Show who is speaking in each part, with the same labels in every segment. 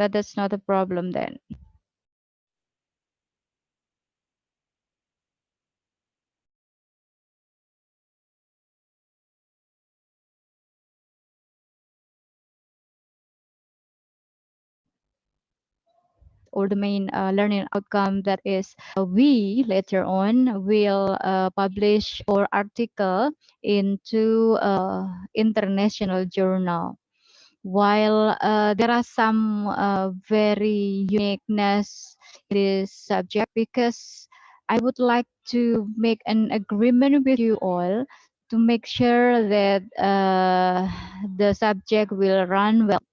Speaker 1: but that's not a problem then. Or the main learning outcome, that is we later on will publish our article into international journal. While there are some very uniqueness in this subject, because I would like to make an agreement with you all to make sure that the subject will run well,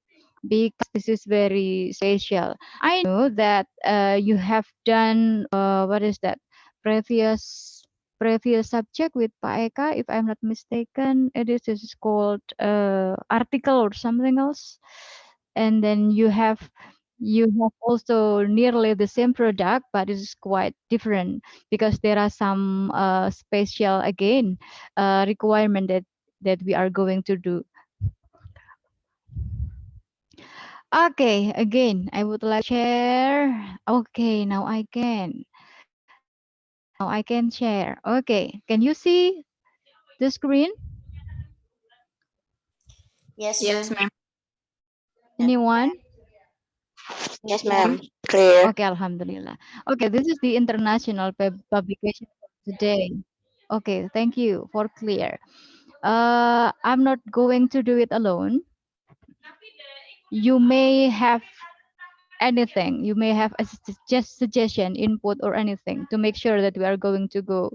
Speaker 1: because this is very special. I know that you have done what is that, previous previous subject with Pak Eka, if I'm not mistaken. It is called article or something else, and then you have also nearly the same product, but it is quite different because there are some special again requirement that we are going to do. Okay, again, I would like to share. Okay, now I can. Now I can share. Okay, can you see the screen?
Speaker 2: Yes,
Speaker 3: Yes,
Speaker 2: ma'am.
Speaker 3: ma'am.
Speaker 1: Anyone?
Speaker 2: Yes,
Speaker 3: Ma'am.
Speaker 2: ma'am. Clear.
Speaker 1: Okay, Alhamdulillah. Okay, this is the international publication for today. Okay, thank you for clear. I'm not going to do it alone. You may have anything. You may have a just suggestion, input, or anything to make sure that we are going to go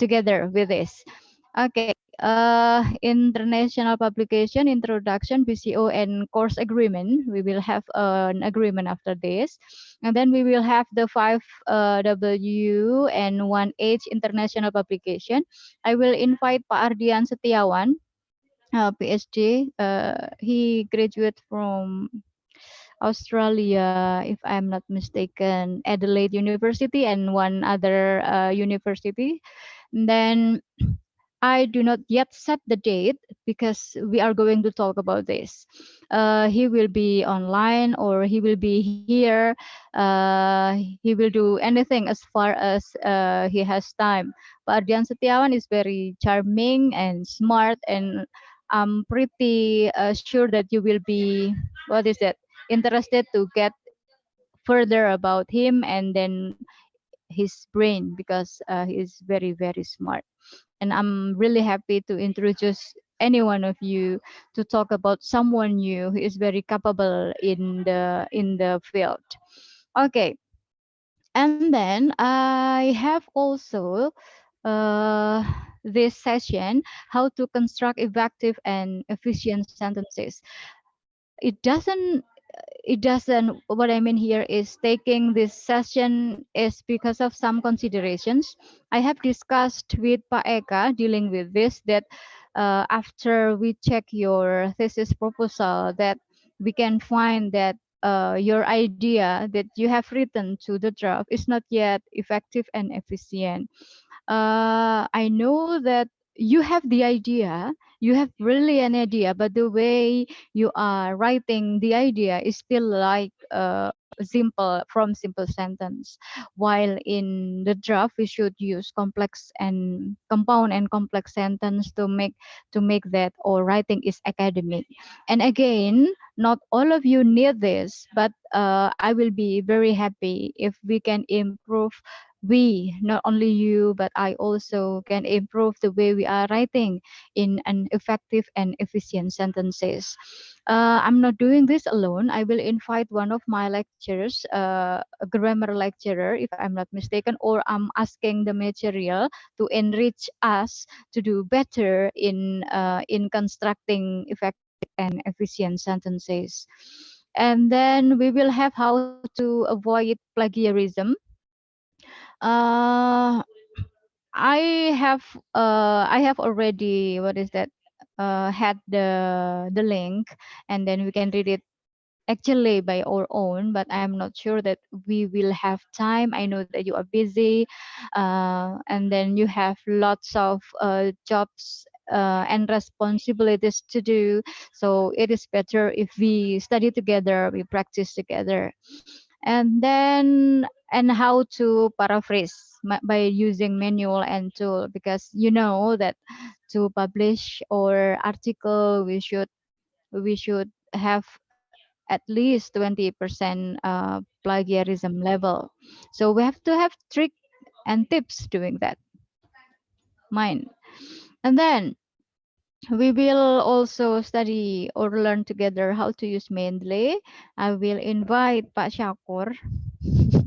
Speaker 1: together with this. Okay. International publication, introduction, BCO, and course agreement. We will have an agreement after this, and then we will have the 5W and 1H international publication. I will invite Pak Ardian Setiawan, PhD. He graduated from Australia, if I'm not mistaken, Adelaide University and one other university. Then I do not yet set the date because we are going to talk about this. He will be online or he will be here. He will do anything as far as he has time. But Ardian Setiawan is very charming and smart, and I'm pretty sure that you will be, what is it, interested to get further about him and then his brain, because he is very very smart, and I'm really happy to introduce any one of you to talk about someone new who is very capable in the field. Okay, and then I have also uh, this session, how to construct effective and efficient sentences. It doesn't it doesn't what I mean here is taking this session is because of some considerations I have discussed with Pak Eka dealing with this, that after we check your thesis proposal, that we can find that your idea that you have written to the draft is not yet effective and efficient. I know that you have the idea, you have really an idea, but the way you are writing the idea is still like simple sentence. While in the draft, we should use complex and compound and complex sentence to make that or writing is academic. And again, not all of you need this, but I will be very happy if we can improve, we, not only you, but I also can improve the way we are writing in an effective and efficient sentences. I'm not doing this alone. I will invite one of my lecturers, a grammar lecturer, if I'm not mistaken, or I'm asking the material to enrich us to do better in constructing effective and efficient sentences. And then we will have how to avoid plagiarism. uh, I have already, what is that, had the link, and then we can read it actually by our own, but I'm not sure that we will have time. I know that you are busy, and then you have lots of jobs and responsibilities to do. So it is better if we study together, we practice together. And then, and how to paraphrase by using manual and tool, because you know that to publish or article we should have at least 20% plagiarism level. So we have to have trick and tips doing that. Mine. And then we will also study or learn together how to use Mendeley. I will invite Pak Syakur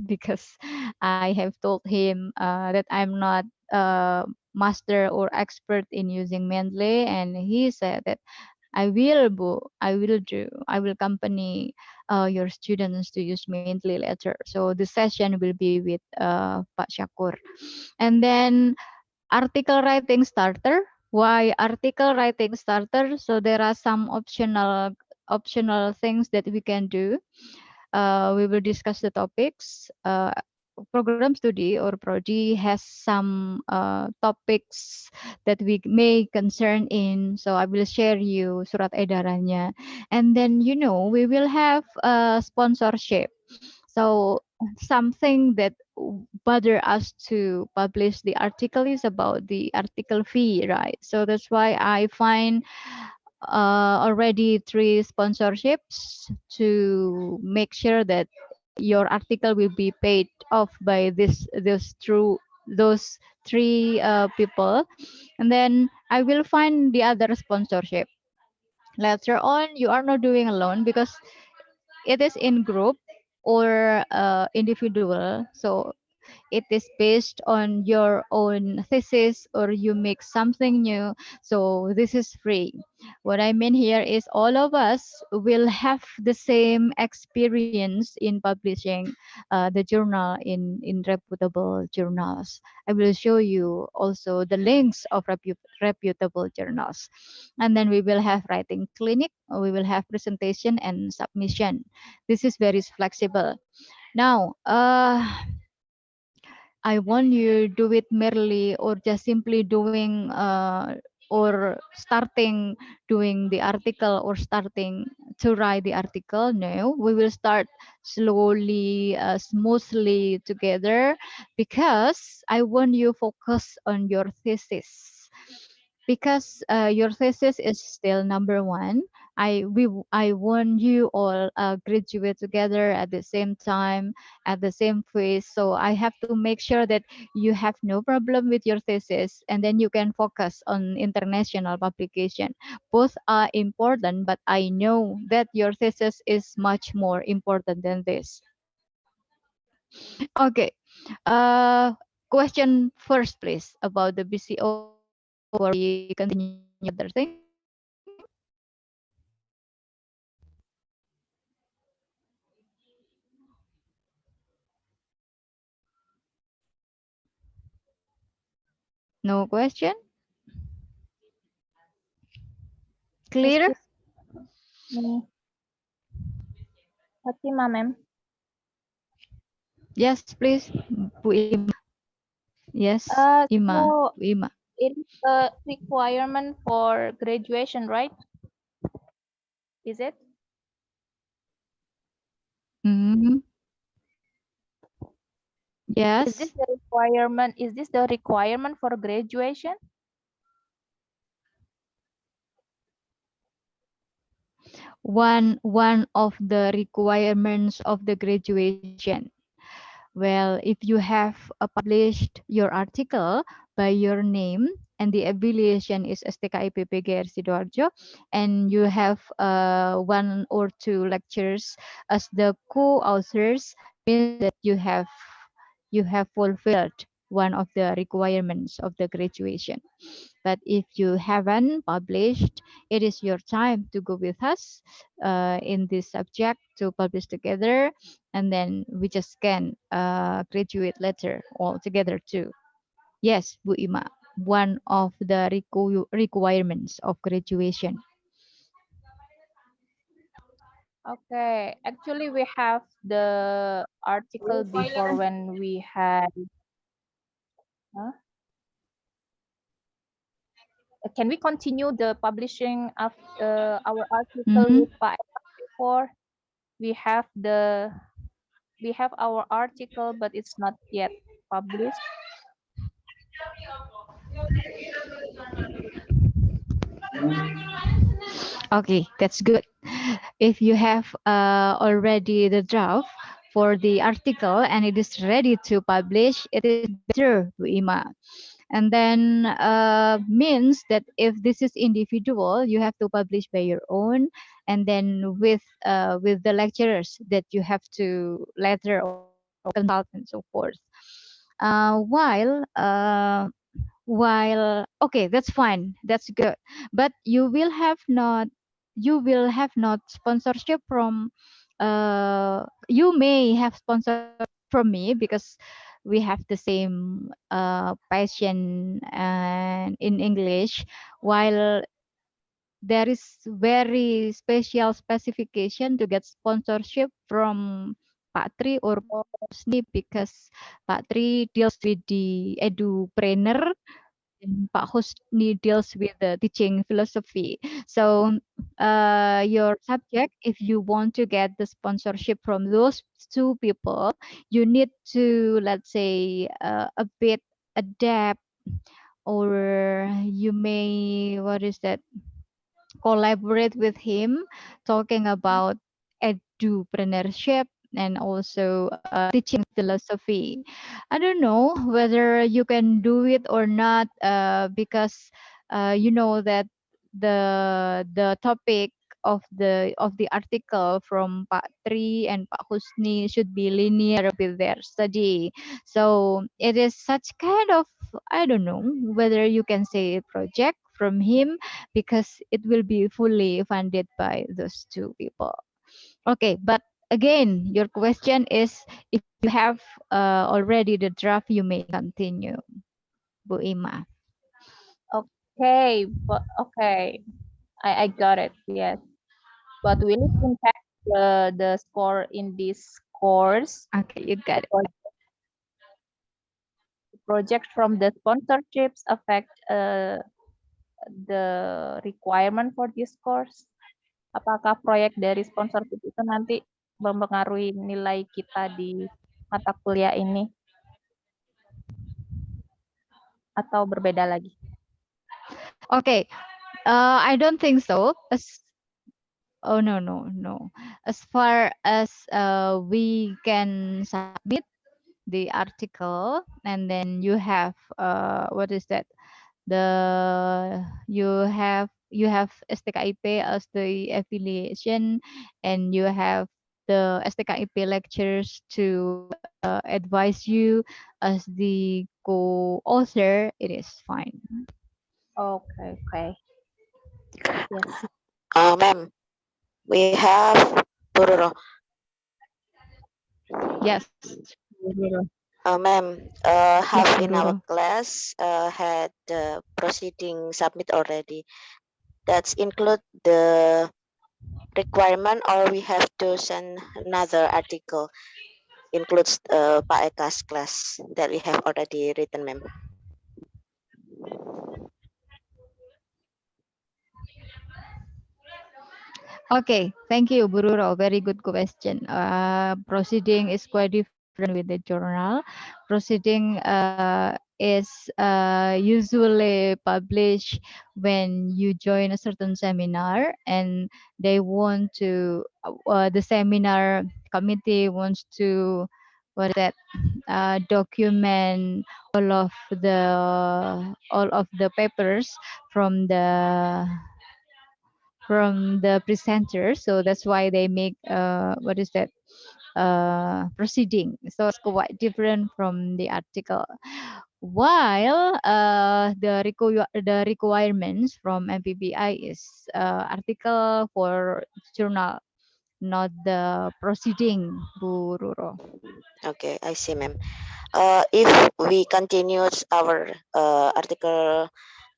Speaker 1: because I have told him that I'm not a master or expert in using Mendeley, and he said that I will, Bu, I will accompany your students to use Mendeley later. So the session will be with Pak Syakur. And then article writing starter. Why article writing starter? So there are some optional things that we can do. We will discuss the topics. Program study or prodi has some topics that we may concern in. So I will share you surat edarannya. And then, we will have sponsorship. So something that bother us to publish the article is about the article fee, right? So that's why I find already 3 sponsorships to make sure that your article will be paid off by those 3 people. And then I will find the other sponsorship later on. You are not doing alone because it is in group or individual. So it is based on your own thesis or you make something new. So this is free. What I mean here is all of us will have the same experience in publishing the journal in reputable journals. I will show you also the links of reputable journals. And then we will have writing clinic, we will have presentation and submission. This is very flexible. Now, I want you do it merely or just simply doing or starting doing the article or starting to write the article. No, we will start slowly, smoothly together, because I want you focus on your thesis, because your thesis is still number one. I want you all graduate together at the same time, at the same phase. So I have to make sure that you have no problem with your thesis, and then you can focus on international publication. Both are important, but I know that your thesis is much more important than this. Okay. Uh, Question first, please, about the BCO before we continue other thing. No question? Clear?
Speaker 3: Excuse me. Fatima, ma'am.
Speaker 1: Yes, please. Bu Ima. Yes, Ima.
Speaker 3: So
Speaker 1: Bu Ima.
Speaker 3: it is a requirement for graduation, right? Is it?
Speaker 1: Mm-hmm.
Speaker 3: Is this
Speaker 1: Yes.
Speaker 3: the requirement? Is this the requirement for graduation?
Speaker 1: One of the requirements of the graduation. Well, if you have published your article by your name and the affiliation is STKI PPGR Sidoarjo, and you have 1 or 2 lectures as the co-authors, means that you have fulfilled one of the requirements of the graduation. But if you haven't published, it is your time to go with us in this subject to publish together, and then we just can graduate later all together too. Yes, Bu Ima, one of the requirements of graduation.
Speaker 3: Okay. Actually, we have the article before when we had. Huh? can we continue the publishing of our article with Pak Eka before? We have our article, but it's not yet published.
Speaker 1: Okay, that's good. If you have already the draft for the article and it is ready to publish, it is better, Bu Ima. And then means that if this is individual, you have to publish by your own, and then with the lecturers that you have to letter or consult and so forth. While okay, that's fine, that's good, but you will have not sponsorship from you may have sponsorship from me because we have the same passion and in English, while there is very special specification to get sponsorship from Pak Tri or Husni, because Pak Tri deals with the edupreneur and Pak Husni deals with the teaching philosophy. So your subject, if you want to get the sponsorship from those two people, you need to, let's say, a bit adapt, or you may, what is that, collaborate with him, talking about edupreneurship and also teaching philosophy. I don't know whether you can do it or not, because you know that the topic of the article from Pak Tri and Pak Husni should be linear with their study. So it is such kind of, I don't know whether you can say project from him, because it will be fully funded by those two people. Okay, but again, your question is, if you have already the draft, you may continue, Bu Ima.
Speaker 3: Okay, but okay, I got it. Yes, but will it impact the score in this course?
Speaker 1: Okay, you got it.
Speaker 3: Project from the sponsorships affect the requirement for this course? Apakah proyek dari sponsorship itu nanti mempengaruhi nilai kita di mata kuliah ini? Atau berbeda lagi?
Speaker 1: Okay, I don't think so. Oh, no. As far as we can submit the article, and then you have what is that? You have STKIP as the affiliation, and you have the STKIP lectures to advise you as the co-author. It is fine.
Speaker 3: Okay. Yes.
Speaker 2: Ma'am, we have Bururo.
Speaker 1: Yes.
Speaker 2: Ma'am, half in our
Speaker 1: Bururo.
Speaker 2: class had the proceeding submit already. That's include the requirement, or we have to send another article, includes Pak Eka's class that we have already written, ma'am.
Speaker 1: Okay, thank you, Bururo. Very good question. Proceeding is quite different with the journal. Proceeding is usually published when you join a certain seminar, and they want to, the seminar committee wants to, what is that, document all of the papers from the presenter. So that's why they make what is that, proceeding. So it's quite different from the article. While the requirements from MPBI is article for journal, not the proceeding, Bu Ruro.
Speaker 2: Okay, I see, ma'am. If we continue our article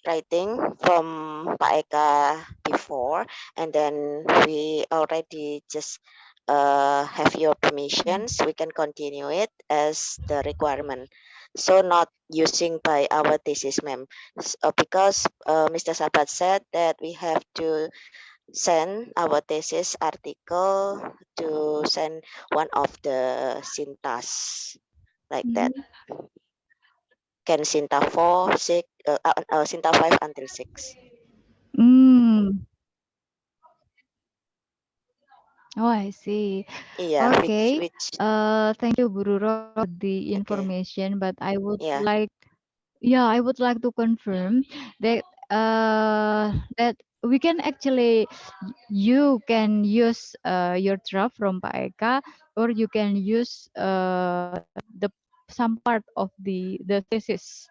Speaker 2: writing from Pak Eka before, and then we already just have your permissions, we can continue it as the requirement. So not using by our thesis, ma'am. Because Mr. Sabat said that we have to send our thesis article to send one of the Sintas like that. Can Sinta 4, 6, Sinta 5 until 6.
Speaker 1: Mm. Oh, I see.
Speaker 2: Yeah,
Speaker 1: Okay.
Speaker 2: which
Speaker 1: Thank you, Bururo, for the
Speaker 2: okay.
Speaker 1: information. But I would
Speaker 2: Yeah.
Speaker 1: like, yeah, I would like to confirm that that we can actually, you can use your draft from Pak Eka, or you can use the some part of the thesis.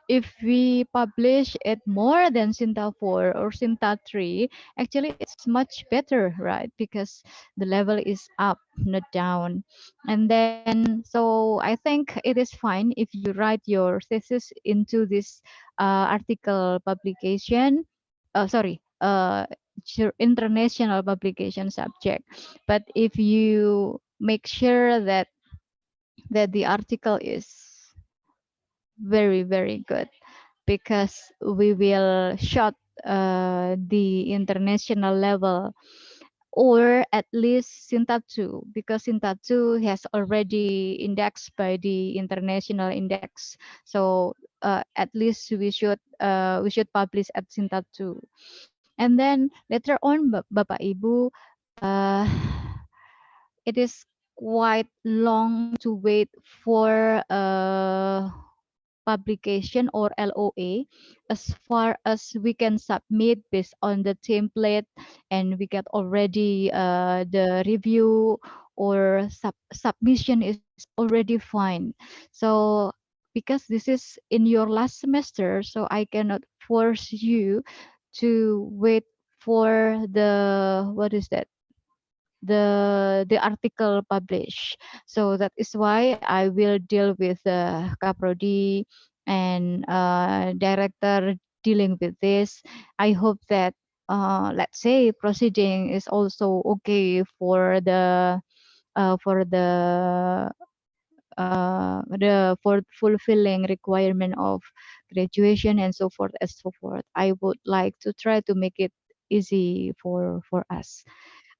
Speaker 1: If we publish it more than Sinta 4 or Sinta 3, actually it's much better, right? Because the level is up, not down. And then, so I think it is fine if you write your thesis into this article publication. Sorry, international publication subject. But if you make sure that the article is very good, because we will shot the international level, or at least Sinta 2, because Sinta 2 has already indexed by the international index. So at least we should publish at Sinta 2. And then later on, Bapak Ibu, uh, it is quite long to wait for publication or LOA, as far as we can submit based on the template, and we get already the review or submission is already fine. So because this is in your last semester, so I cannot force you to wait for the, what is that, the article published. So that is why I will deal with the Kaprodi and director dealing with this. I hope that let's say proceeding is also okay for the for fulfilling requirement of graduation and so forth and so forth. I would like to try to make it easy for us.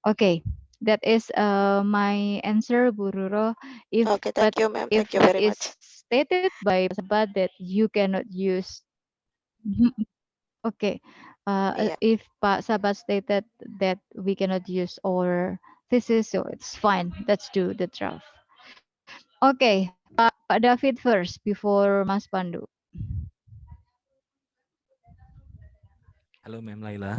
Speaker 1: Okay, that is my answer, Bu Ruro. If
Speaker 2: Okay,
Speaker 1: but
Speaker 2: thank you, ma'am.
Speaker 1: if
Speaker 2: Thank you
Speaker 1: it
Speaker 2: very
Speaker 1: is
Speaker 2: much.
Speaker 1: stated by Sabat that you cannot use, okay,
Speaker 2: Yeah.
Speaker 1: if Pak Sabat stated that we cannot use our thesis, so it's fine. Let's do the draft. Okay, Pak David first before Mas Pandu.
Speaker 4: Hello, Ma'am Laila.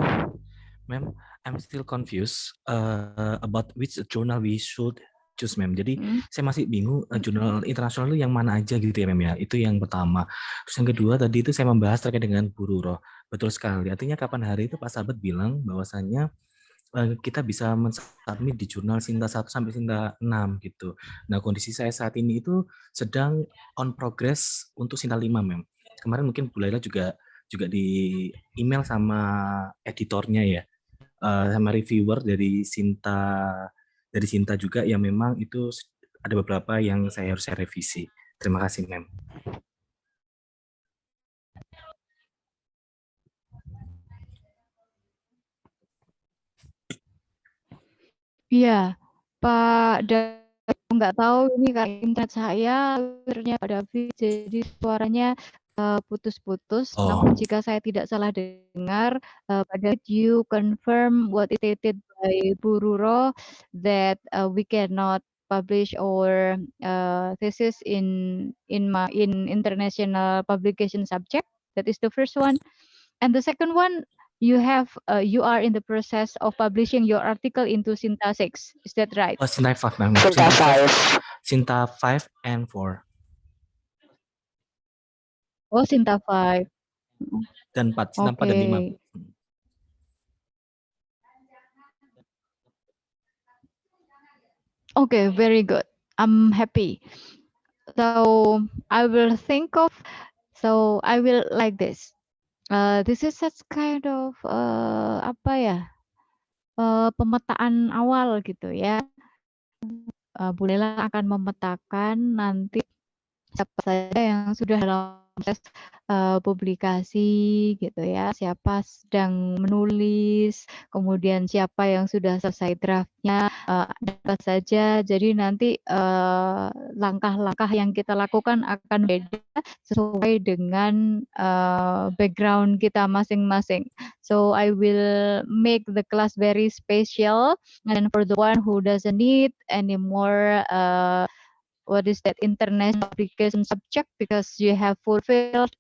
Speaker 4: Ma'am, I'm still confused about which journal we should choose, Ma'am. Jadi saya masih bingung jurnal internasional itu yang mana aja gitu ya, Ma'am ya. Itu yang pertama. Terus yang kedua tadi itu saya membahas terkait dengan Bu Ruro. Betul sekali. Artinya kapan hari itu Pak Sahabat bilang bahwasannya kita bisa mensubmit di jurnal Sinta 1 sampai Sinta 6 gitu. Nah, kondisi saya saat ini itu sedang on progress untuk Sinta 5, Ma'am. Kemarin mungkin Bu Laila juga di email sama editornya ya, sama reviewer dari Sinta juga yang memang itu ada beberapa yang saya harus revisi. Terima kasih, Ma'am.
Speaker 1: Iya, Pak David, nggak tahu ini kan internet saya, ternyata Pak David, jadi suaranya putus-putus. Namun jika saya tidak salah dengar, Pak David, you confirm what is stated by Bu Ruro that we cannot publish our thesis in international publication subject. That is the first one, and the second one, you are in the process of publishing your article into Sinta 6. Is that right?
Speaker 4: Sinta 5, Ma'am.
Speaker 2: Sinta 5.
Speaker 4: Sinta 5 and 4.
Speaker 1: Oh, Sinta 5.
Speaker 4: Dan 4, Sinta 4 dan 5.
Speaker 1: Okay, very good. I'm happy. So I will think of, so I will like this. This is such kind of apa ya? pemetaan awal gitu ya. Bu Lela akan memetakan nanti siapa saja yang sudah dalam proses publikasi gitu ya, siapa sedang menulis, kemudian siapa yang sudah selesai draftnya, apa saja. Jadi nanti langkah-langkah yang kita lakukan akan beda sesuai dengan background kita masing-masing. So I will make the class very special, and for the one who doesn't need any more what is that international publication subject because you have fulfilled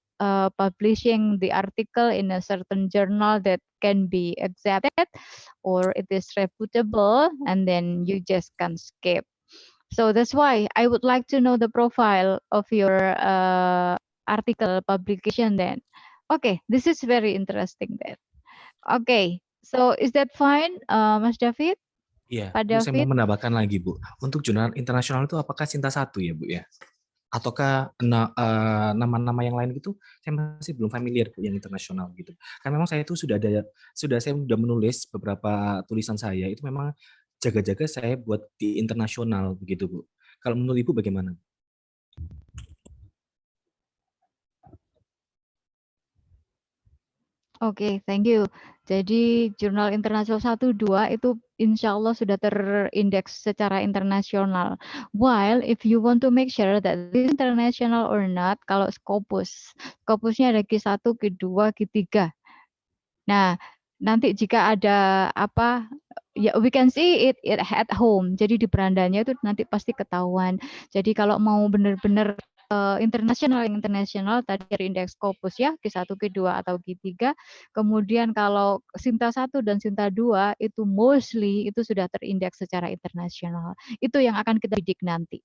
Speaker 1: publishing the article in a certain journal that can be accepted or it is reputable, and then you just can skip. So that's why I would like to know the profile of your article publication then. Okay, this is very interesting then. Okay, so is that fine, Mas David?
Speaker 4: Iya,
Speaker 1: Pak
Speaker 4: Bu, saya mau
Speaker 1: David?
Speaker 4: menambahkan lagi, Bu. Untuk jurnal internasional itu apakah Sinta 1 ya, Bu ya? Ataukah nama-nama yang lain gitu? Saya masih belum familiar, Bu, yang internasional gitu. Karena memang saya itu saya sudah menulis beberapa tulisan saya itu memang jaga-jaga saya buat di internasional begitu, Bu. Kalau menurut Ibu bagaimana?
Speaker 1: Oke, thank you. Jadi jurnal internasional 1, 2 itu insya Allah sudah terindeks secara internasional. While if you want to make sure that this international or not, kalau Scopusnya ada Q1, Q2, Q3. Nah, nanti jika ada apa, ya we can see it at home. Jadi di berandanya itu nanti pasti ketahuan. Jadi kalau mau benar-benar internasional tadi dari indeks Scopus ya, Q1, Q2 atau Q3. Kemudian kalau Sinta 1 dan Sinta 2 itu mostly itu sudah terindeks secara internasional. Itu yang akan kita bidik nanti.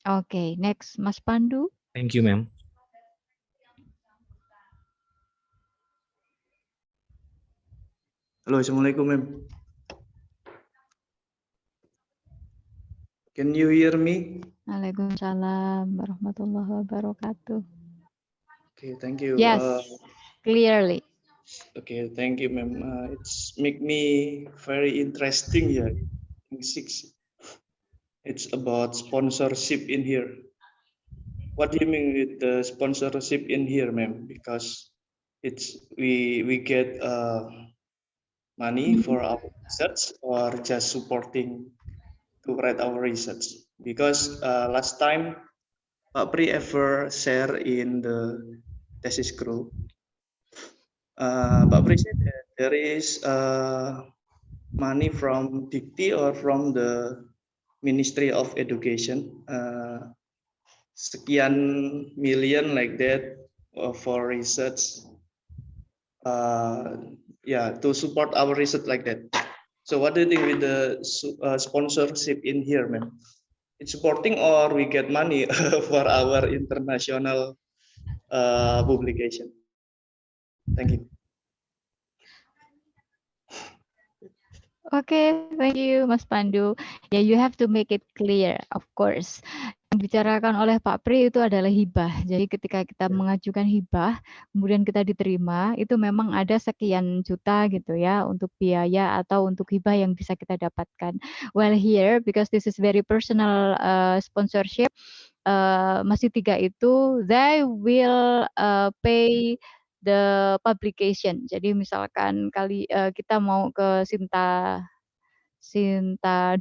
Speaker 1: Oke, next Mas Pandu.
Speaker 4: Thank you, ma'am.
Speaker 5: Halo, Assalamualaikum, ma'am. Can you hear me?
Speaker 1: Waalaikumsalam warahmatullahi wabarakatuh.
Speaker 5: Okay, thank you.
Speaker 1: Yes, clearly.
Speaker 5: Okay, thank you, ma'am. It's make me very interesting here. It's about sponsorship in here. What do you mean with the sponsorship in here, ma'am? Because we get money for our research or just supporting to write our research. Because last time Pak Pri ever share in the thesis group, Pak Pri said that there is money from Dikti or from the Ministry of Education, sekian million like that for research, to support our research like that. So what do you think with the sponsorship in here, ma'am? It's supporting or we get money for our international publication? Thank you.
Speaker 1: Okay, thank you, Mas Pandu. Ya, you have to make it clear, of course. Yang dibicarakan oleh Pak Pri itu adalah hibah. Jadi ketika kita mengajukan hibah, kemudian kita diterima, itu memang ada sekian juta gitu ya untuk biaya atau untuk hibah yang bisa kita dapatkan. Well here, because this is very personal sponsorship, masih 3 itu, they will pay the publication. Jadi misalkan kita mau ke Sinta 2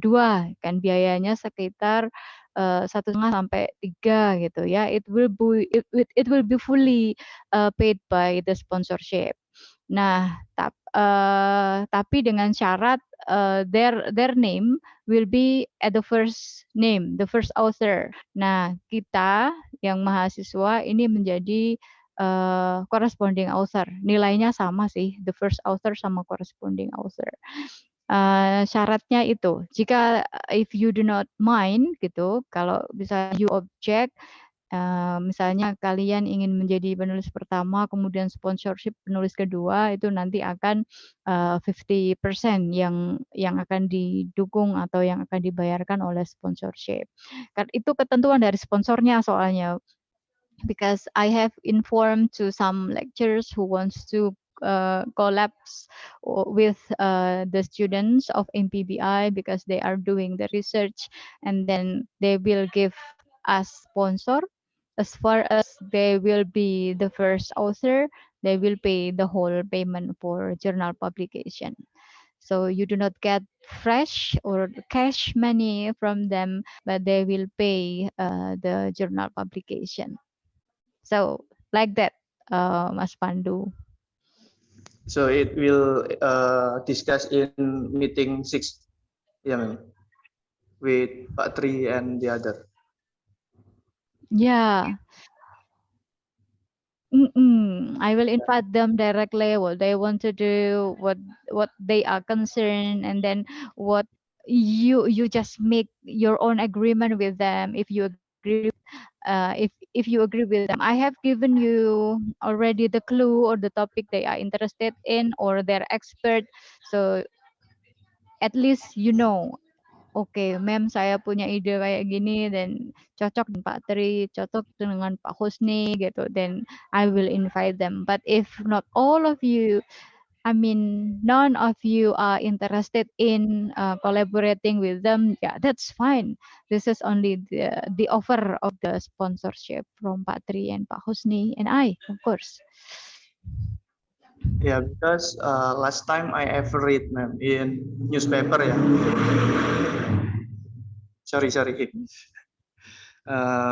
Speaker 1: kan biayanya sekitar 1,5 sampai 3 gitu ya. It will be fully paid by the sponsorship. Nah, tapi dengan syarat their name will be at the first name, the first author. Nah, kita yang mahasiswa ini menjadi corresponding author. Nilainya sama sih, the first author sama corresponding author. Syaratnya itu, jika if you do not mind gitu, kalau bisa you object, misalnya kalian ingin menjadi penulis pertama, kemudian sponsorship penulis kedua, itu nanti akan 50% yang akan didukung atau yang akan dibayarkan oleh sponsorship. Kan itu ketentuan dari sponsornya soalnya. Because I have informed to some lecturers who wants to collabs with the students of MPBI because they are doing the research, and then they will give us sponsor. As far as they will be the first author, they will pay the whole payment for journal publication. So you do not get fresh or cash money from them, but they will pay the journal publication. So like that, Mas Pandu.
Speaker 5: So it will discuss in meeting 6, yeah, ma'am, with Pak Tri and the other.
Speaker 1: Yeah. I will invite them directly what they want to do, what they are concerned, and then what you just make your own agreement with them. If you agree, if you agree with them, I have given you already the clue or the topic they are interested in or they're expert. So at least you know. Oke, mem saya punya ide kayak gini dan cocok dengan Pak Tri, cocok dengan Pak Husni gitu. Then I will invite them. But if not all of you, I mean none of you are interested in collaborating with them, yeah, that's fine. This is only the offer of the sponsorship from Pak Tri and Pak Husni and I, of course.
Speaker 5: Yeah, because last time I ever read, ma'am, in newspaper, yeah. Sorry.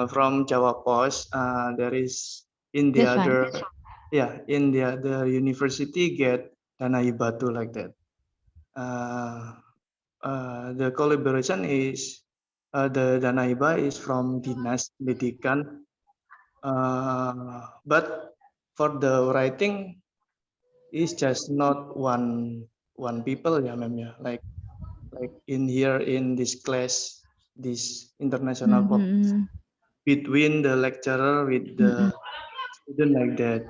Speaker 5: From Jawa Post, there is in the
Speaker 1: That's fine.
Speaker 5: other, yeah, in the other university get dana hibah too, like that. The collaboration is the dana hibah is from Dinas Pendidikan, but for the writing is just not one people, yeah, ma'am, yeah, like in here in this class, this international pop between the lecturer with the student, like that.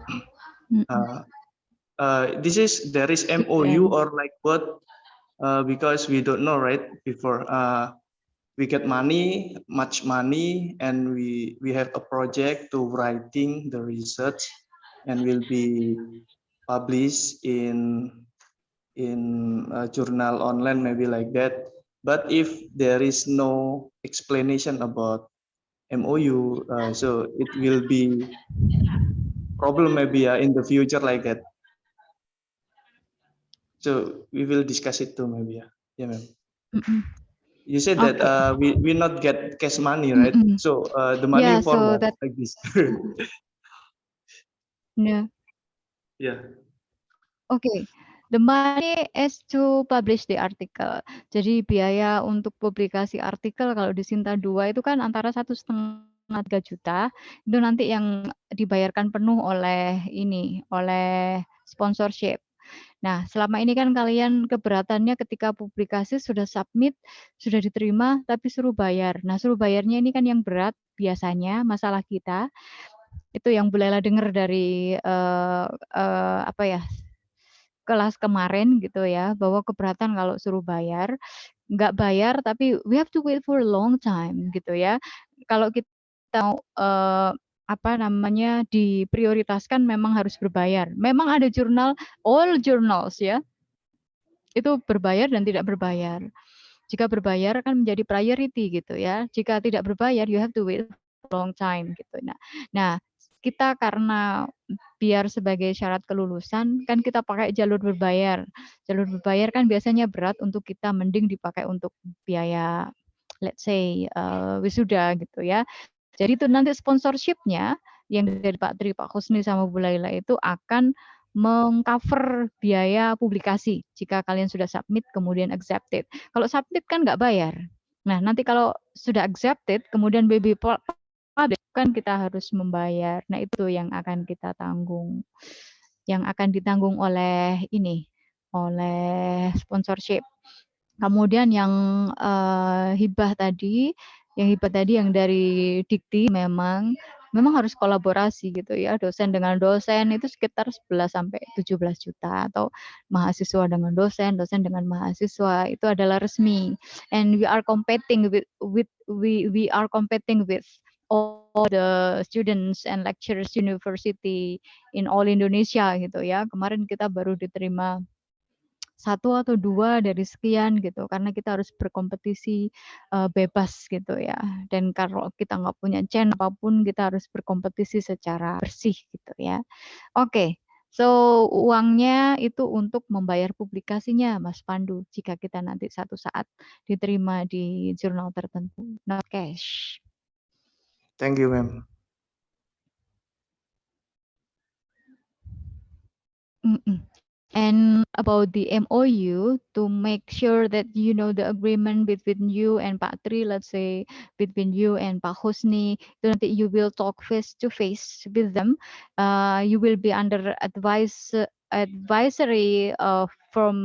Speaker 5: There is MOU or like what, because we don't know, right? Before we get much money, and we have a project to writing the research and will be published in a journal online, maybe like that. But if there is no explanation about MOU, so it will be problem maybe in the future, like that. So we will discuss it too, maybe. Yeah, ma'am. You said that we not get cash money, right? So the money
Speaker 1: Yeah,
Speaker 5: for
Speaker 1: so
Speaker 5: what?
Speaker 1: that
Speaker 5: Like this.
Speaker 1: yeah.
Speaker 5: Yeah.
Speaker 1: Okay, the money is to publish the article. Jadi biaya untuk publikasi artikel kalau di Sinta 2 itu kan antara 1,5-3 juta. Itu nanti yang dibayarkan penuh oleh oleh sponsorship. Nah, selama ini kan kalian keberatannya ketika publikasi sudah submit, sudah diterima, tapi suruh bayar. Nah, suruh bayarnya ini kan yang berat biasanya masalah kita. Itu yang Bu Laila dengar dari kelas kemarin gitu ya, bahwa keberatan kalau suruh bayar, nggak bayar tapi we have to wait for a long time gitu ya. Kalau kita mau diprioritaskan memang harus berbayar. Memang ada jurnal, all journals ya, itu berbayar dan tidak berbayar. Jika berbayar akan menjadi priority gitu ya. Jika tidak berbayar, you have to wait for a long time gitu. Nah, kita karena biar sebagai syarat kelulusan kan kita pakai jalur berbayar. Jalur berbayar kan biasanya berat untuk kita, mending dipakai untuk biaya let's say wisuda gitu ya. Jadi itu nanti sponsorship-nya yang dari Pak Tri, Pak Husni sama Bu Laila itu akan mengcover biaya publikasi jika kalian sudah submit kemudian accepted. Kalau submit kan nggak bayar. Nah, nanti kalau sudah accepted kemudian BB kan kita harus membayar. Nah, itu yang akan kita tanggung. Yang akan ditanggung oleh oleh sponsorship. Kemudian yang hibah tadi yang dari Dikti memang harus kolaborasi gitu ya, dosen dengan dosen itu sekitar 11 sampai 17 juta, atau mahasiswa dengan dosen dengan mahasiswa itu adalah resmi. And we are competing with all the students and lecturers university in all Indonesia gitu ya. Kemarin kita baru diterima 1 atau 2 dari sekian gitu, karena kita harus berkompetisi bebas gitu ya. Dan kalau kita nggak punya channel apapun, kita harus berkompetisi secara bersih gitu ya. Oke, so uangnya itu untuk membayar publikasinya, Mas Pandu, jika kita nanti satu saat diterima di jurnal tertentu, not cash.
Speaker 5: Thank you, ma'am.
Speaker 1: And about the MOU, to make sure that you know the agreement between you and Pak Tri, let's say between you and Pak Husni, so nanti you will talk face to face with them. You will be under advisory from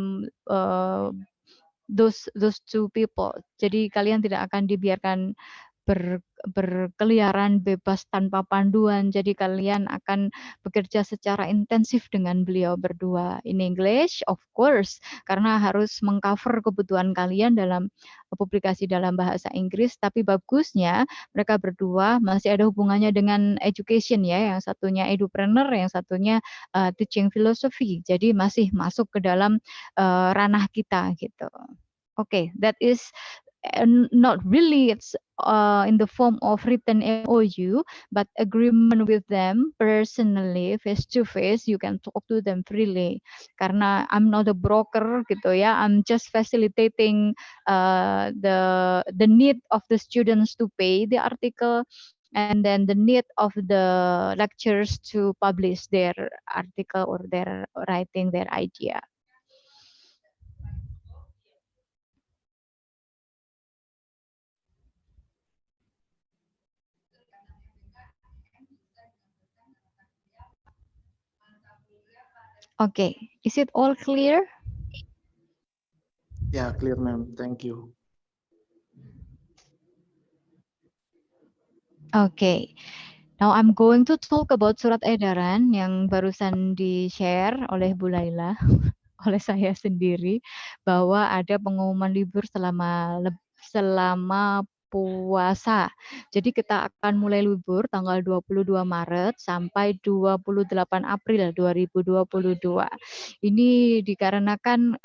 Speaker 1: those two people. Jadi kalian tidak akan dibiarkan berkeliaran bebas tanpa panduan. Jadi kalian akan bekerja secara intensif dengan beliau berdua. In English, of course, karena harus mengcover kebutuhan kalian dalam publikasi dalam bahasa Inggris. Tapi bagusnya mereka berdua masih ada hubungannya dengan education ya. Yang satunya edupreneur, yang satunya teaching philosophy. Jadi masih masuk ke dalam ranah kita gitu. Okay, that is not really it's in the form of written MOU, but agreement with them personally, face to face. You can talk to them freely. Karena I'm not a broker gitu ya, I'm just facilitating the need of the students to pay the article, and then the need of the lecturers to publish their article or their writing their idea. Okay, is it all clear?
Speaker 5: Yeah, clear, ma'am. Thank you.
Speaker 1: Okay, now I'm going to talk about surat edaran yang barusan di-share oleh Bu Laila, oleh saya sendiri, bahwa ada pengumuman libur selama puasa. Jadi kita akan mulai libur tanggal 22 Maret sampai 28 April 2022. Ini dikarenakan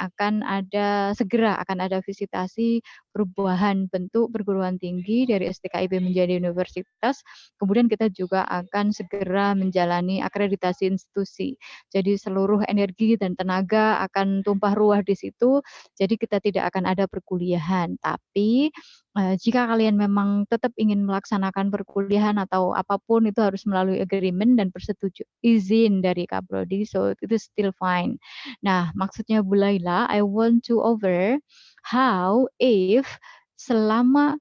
Speaker 1: segera akan ada visitasi perubahan bentuk perguruan tinggi dari STKIP menjadi universitas. Kemudian kita juga akan segera menjalani akreditasi institusi. Jadi seluruh energi dan tenaga akan tumpah ruah di situ. Jadi kita tidak akan ada perkuliahan. Tapi jika kalian memang tetap ingin melaksanakan perkuliahan atau apapun, itu harus melalui agreement dan izin dari Kaprodi, so it is still fine. Nah, maksudnya Bu Laila, I want to over how if selama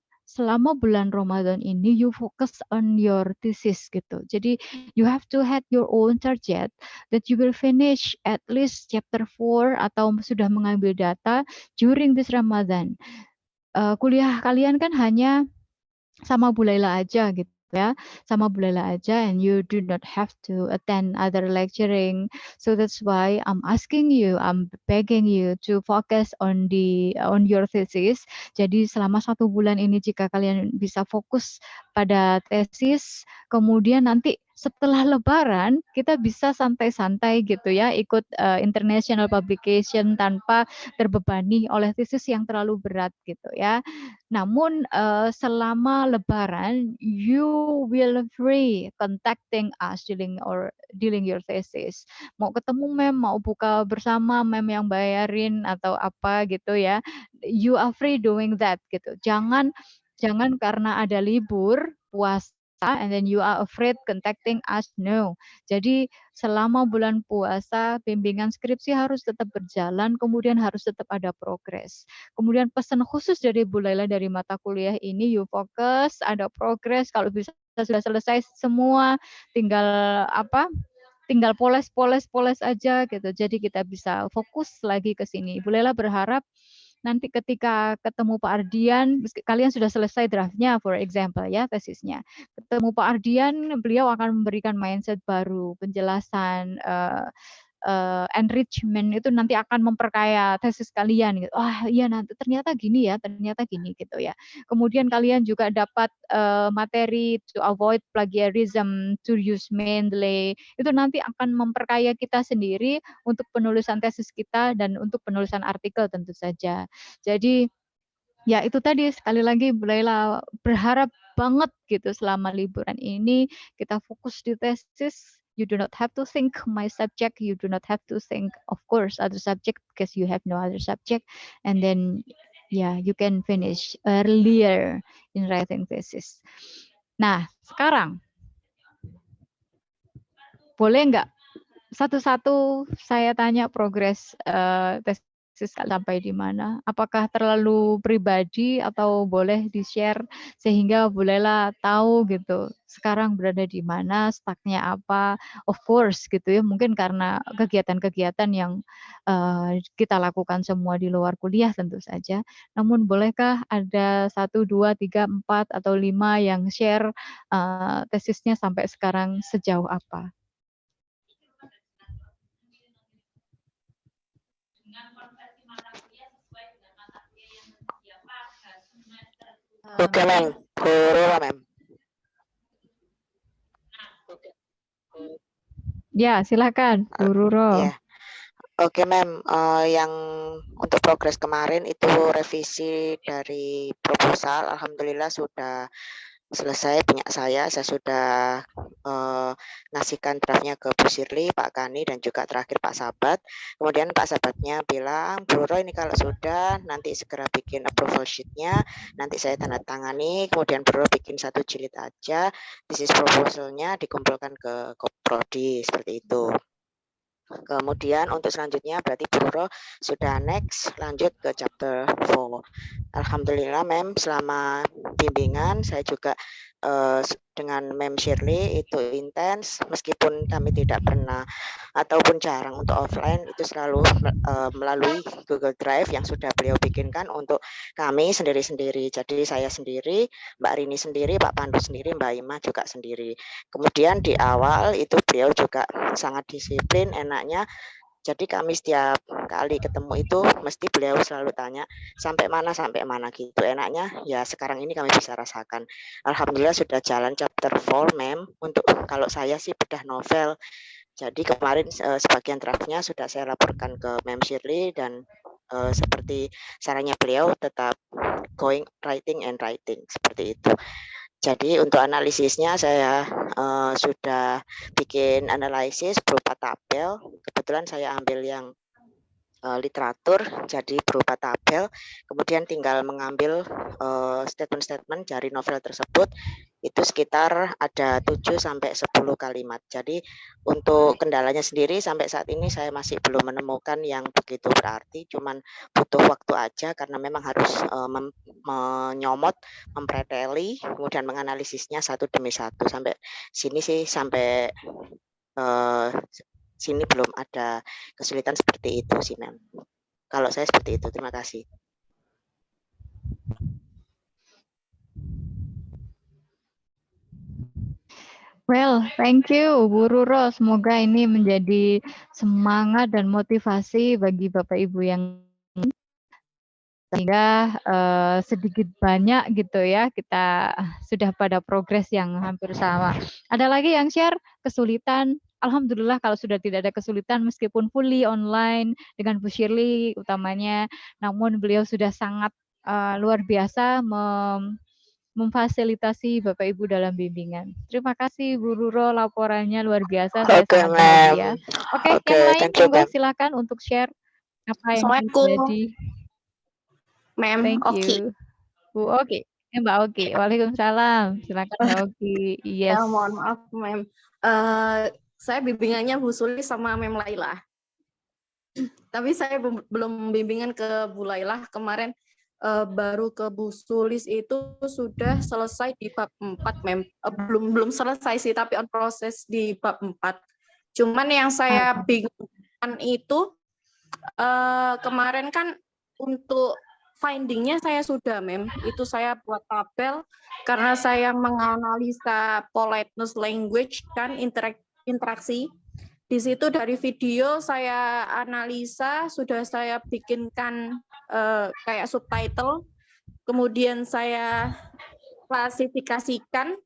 Speaker 1: bulan Ramadan ini you focus on your thesis gitu. Jadi you have to have your own target that you will finish at least chapter 4 atau sudah mengambil data during this Ramadan. Kuliah kalian kan hanya sama Bu Laila aja gitu ya, sama Bu Laila aja, and you do not have to attend other lecturing. So that's why I'm begging you to focus on your thesis. Jadi selama 1 bulan ini jika kalian bisa fokus pada tesis, kemudian nanti setelah Lebaran kita bisa santai-santai gitu ya, ikut international publication tanpa terbebani oleh tesis yang terlalu berat gitu ya. Namun selama Lebaran, you will free contacting us dealing your thesis. Mau ketemu mem, mau buka bersama mem yang bayarin atau apa gitu ya. You are free doing that gitu. Jangan karena ada libur puasa and then you are afraid contacting us. No. Jadi selama bulan puasa bimbingan skripsi harus tetap berjalan, kemudian harus tetap ada progres. Kemudian pesan khusus dari Bu Laila dari mata kuliah ini, you fokus, ada progres, kalau bisa sudah selesai semua, tinggal poles aja gitu. Jadi kita bisa fokus lagi ke sini. Bu Laila berharap nanti ketika ketemu Pak Ardian, kalian sudah selesai draftnya, for example ya, tesisnya. Ketemu Pak Ardian, beliau akan memberikan mindset baru, penjelasan enrichment itu nanti akan memperkaya tesis kalian gitu. Oh iya nanti ternyata gini ya, ternyata gini gitu ya. Kemudian kalian juga dapat materi to avoid plagiarism, to use Mendeley. Itu nanti akan memperkaya kita sendiri untuk penulisan tesis kita dan untuk penulisan artikel tentu saja. Jadi ya itu tadi sekali lagi Bu Laila berharap banget gitu selama liburan ini kita fokus di tesis. You do not have to think my subject, you do not have to think of course other subject because you have no other subject, and then you can finish earlier in writing thesis. Nah sekarang boleh nggak satu-satu saya tanya progres tesis sampai di mana? Apakah terlalu pribadi atau boleh di-share sehingga Bu Laila tahu gitu sekarang berada di mana, stucknya apa? Of course gitu ya, mungkin karena kegiatan-kegiatan yang kita lakukan semua di luar kuliah tentu saja. Namun bolehkah ada 1, 2, 3, 4 atau 5 yang share tesisnya sampai sekarang sejauh apa?
Speaker 2: Oke, Mem. Guru, Mem.
Speaker 1: Ya, silakan, Bu Ruro.
Speaker 2: Ya. Oke, Mem. Yang untuk progres kemarin itu revisi dari proposal, alhamdulillah sudah selesai punya saya sudah ngasihkan draftnya ke Bu Shirley, Pak Kani, dan juga terakhir Pak Sabat. Kemudian Pak Sabatnya bilang, Bu Roro ini kalau sudah nanti segera bikin approval sheet-nya, nanti saya tanda tangani, kemudian Bu Roro bikin 1 jilid aja, this is proposal-nya dikumpulkan ke Prodi, seperti itu. Kemudian untuk selanjutnya berarti Bu Roro sudah next lanjut ke chapter 4. Alhamdulillah Mem selama bimbingan saya juga dengan Mem Shirley itu intens, meskipun kami tidak pernah ataupun jarang untuk offline, itu selalu melalui Google Drive yang sudah beliau bikinkan untuk kami sendiri-sendiri. Jadi saya sendiri, Mbak Rini sendiri, Pak Pandu sendiri, Mbak Ima juga sendiri. Kemudian di awal itu beliau juga sangat disiplin, enaknya. Jadi kami setiap kali ketemu itu mesti beliau selalu tanya sampai mana gitu. Enaknya ya sekarang ini kami bisa rasakan. Alhamdulillah sudah jalan chapter 4 Mem. Untuk kalau saya sih bedah novel. Jadi kemarin sebagian draftnya sudah saya laporkan ke Mem Shirley dan seperti sarannya beliau tetap going writing and writing seperti itu. Jadi untuk analisisnya saya sudah bikin analisis berupa tabel. Kebetulan saya ambil yang literatur, jadi berupa tabel. Kemudian tinggal mengambil statement-statement dari novel tersebut. Itu sekitar ada 7 sampai 10 kalimat. Jadi untuk kendalanya sendiri sampai saat ini saya masih belum menemukan yang begitu berarti. Cuman butuh waktu aja karena memang harus menyomot, mempreteli, kemudian menganalisisnya satu demi satu. Sampai sini sih sampai sini belum ada kesulitan seperti itu sih Mem. Kalau saya seperti itu, terima kasih.
Speaker 1: Well, thank you Bu Ruro. Semoga ini menjadi semangat dan motivasi bagi Bapak Ibu yang sehingga sedikit banyak gitu ya kita sudah pada progres yang hampir sama. Ada lagi yang share kesulitan? Alhamdulillah kalau sudah tidak ada kesulitan meskipun fully online dengan Bu Shirley utamanya, namun beliau sudah sangat luar biasa memfasilitasi Bapak Ibu dalam bimbingan. Terima kasih Bu Ruro, laporannya luar biasa. Saya sangat bahagia. Oke, yang lain monggo silakan untuk share apa yang terjadi.
Speaker 6: Mem,
Speaker 1: Thank you. Bu Oki. Mbak Oki. Waalaikumsalam. Silakan Mbak Oki. Yes.
Speaker 6: Ya, mohon maaf Mem. Saya bimbingannya Bu Sulis sama Mem Laila. Tapi saya belum bimbingan ke Bu Laila. Kemarin baru ke Bu Sulis itu sudah selesai di bab 4 Mem. Belum selesai sih, tapi on proses di bab 4. Cuman yang saya bingungkan itu kemarin kan untuk findingnya saya sudah Mem, itu saya buat tabel karena saya menganalisa politeness language kan interaksi. Di situ dari video saya analisa, sudah saya bikinkan kayak subtitle, kemudian saya klasifikasikan,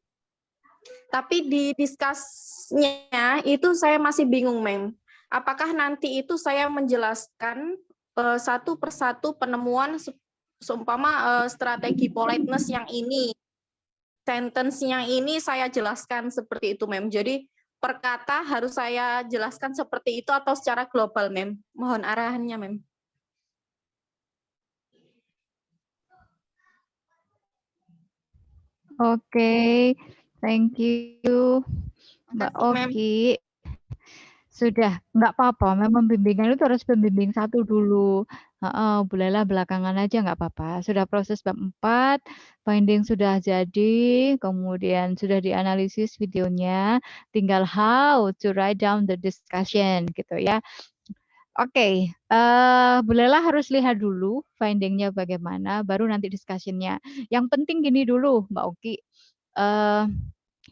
Speaker 6: tapi di discuss-nya itu saya masih bingung, Mem. Apakah nanti itu saya menjelaskan satu persatu penemuan seumpama strategi politeness yang ini, sentence yang ini saya jelaskan seperti itu, Mem. Jadi per kata harus saya jelaskan seperti itu atau secara global, Mem. Mohon arahannya, Mem.
Speaker 1: Oke, thank you, Mbak Oki. Sudah, nggak apa-apa. Memang bimbingan itu harus pembimbing satu dulu. Bolehlah belakangan aja nggak apa-apa. Sudah proses bab 4, finding sudah jadi, kemudian sudah dianalisis videonya, tinggal how to write down the discussion gitu ya. Oke, bolehlah harus lihat dulu findingnya bagaimana, baru nanti discussion-nya. Yang penting gini dulu, Mbak Oki.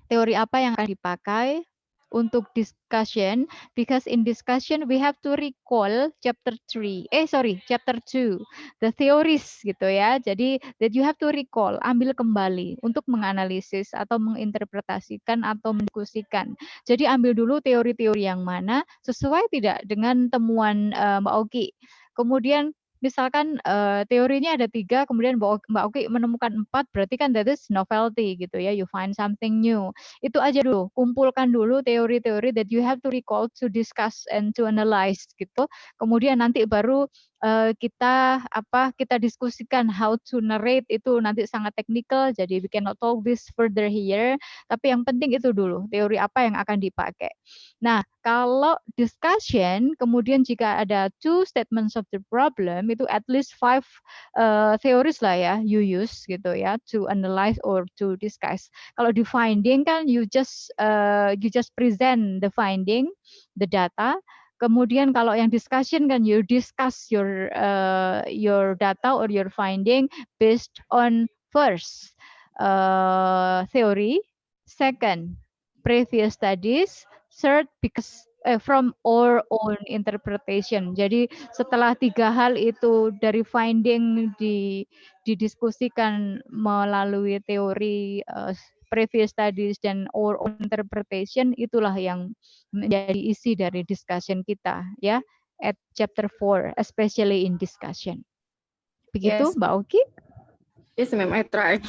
Speaker 1: Teori apa yang akan dipakai untuk discussion, because in discussion we have to recall chapter 2, the theories gitu ya. Jadi that you have to recall, ambil kembali untuk menganalisis atau menginterpretasikan atau mendiskusikan. Jadi ambil dulu teori-teori yang mana sesuai tidak dengan temuan Mbak Oki. Kemudian misalkan teorinya ada 3, kemudian Mbak Oki menemukan 4, berarti kan that is novelty gitu ya, you find something new. Itu aja dulu, kumpulkan dulu teori-teori that you have to recall, to discuss and to analyze gitu. Kemudian nanti baru kita diskusikan how to narrate, itu nanti sangat teknikal, jadi we cannot talk this further here. Tapi yang penting itu dulu, teori apa yang akan dipakai. Nah, kalau discussion, kemudian jika ada 2 statements of the problem, itu at least 5 theories lah ya, you use gitu ya, to analyze or to discuss. Kalau di finding kan you just present the finding, the data. Kemudian kalau yang discussion kan you discuss your data or your finding based on first theory, second previous studies, third because from our own interpretation. Jadi setelah 3 hal itu dari finding didiskusikan melalui teori previous studies dan our own interpretation, itulah yang menjadi isi dari discussion kita ya at chapter 4, especially in discussion. Begitu,
Speaker 6: Yes.
Speaker 1: Mbak Oki?
Speaker 6: Yes, ma'am, I try.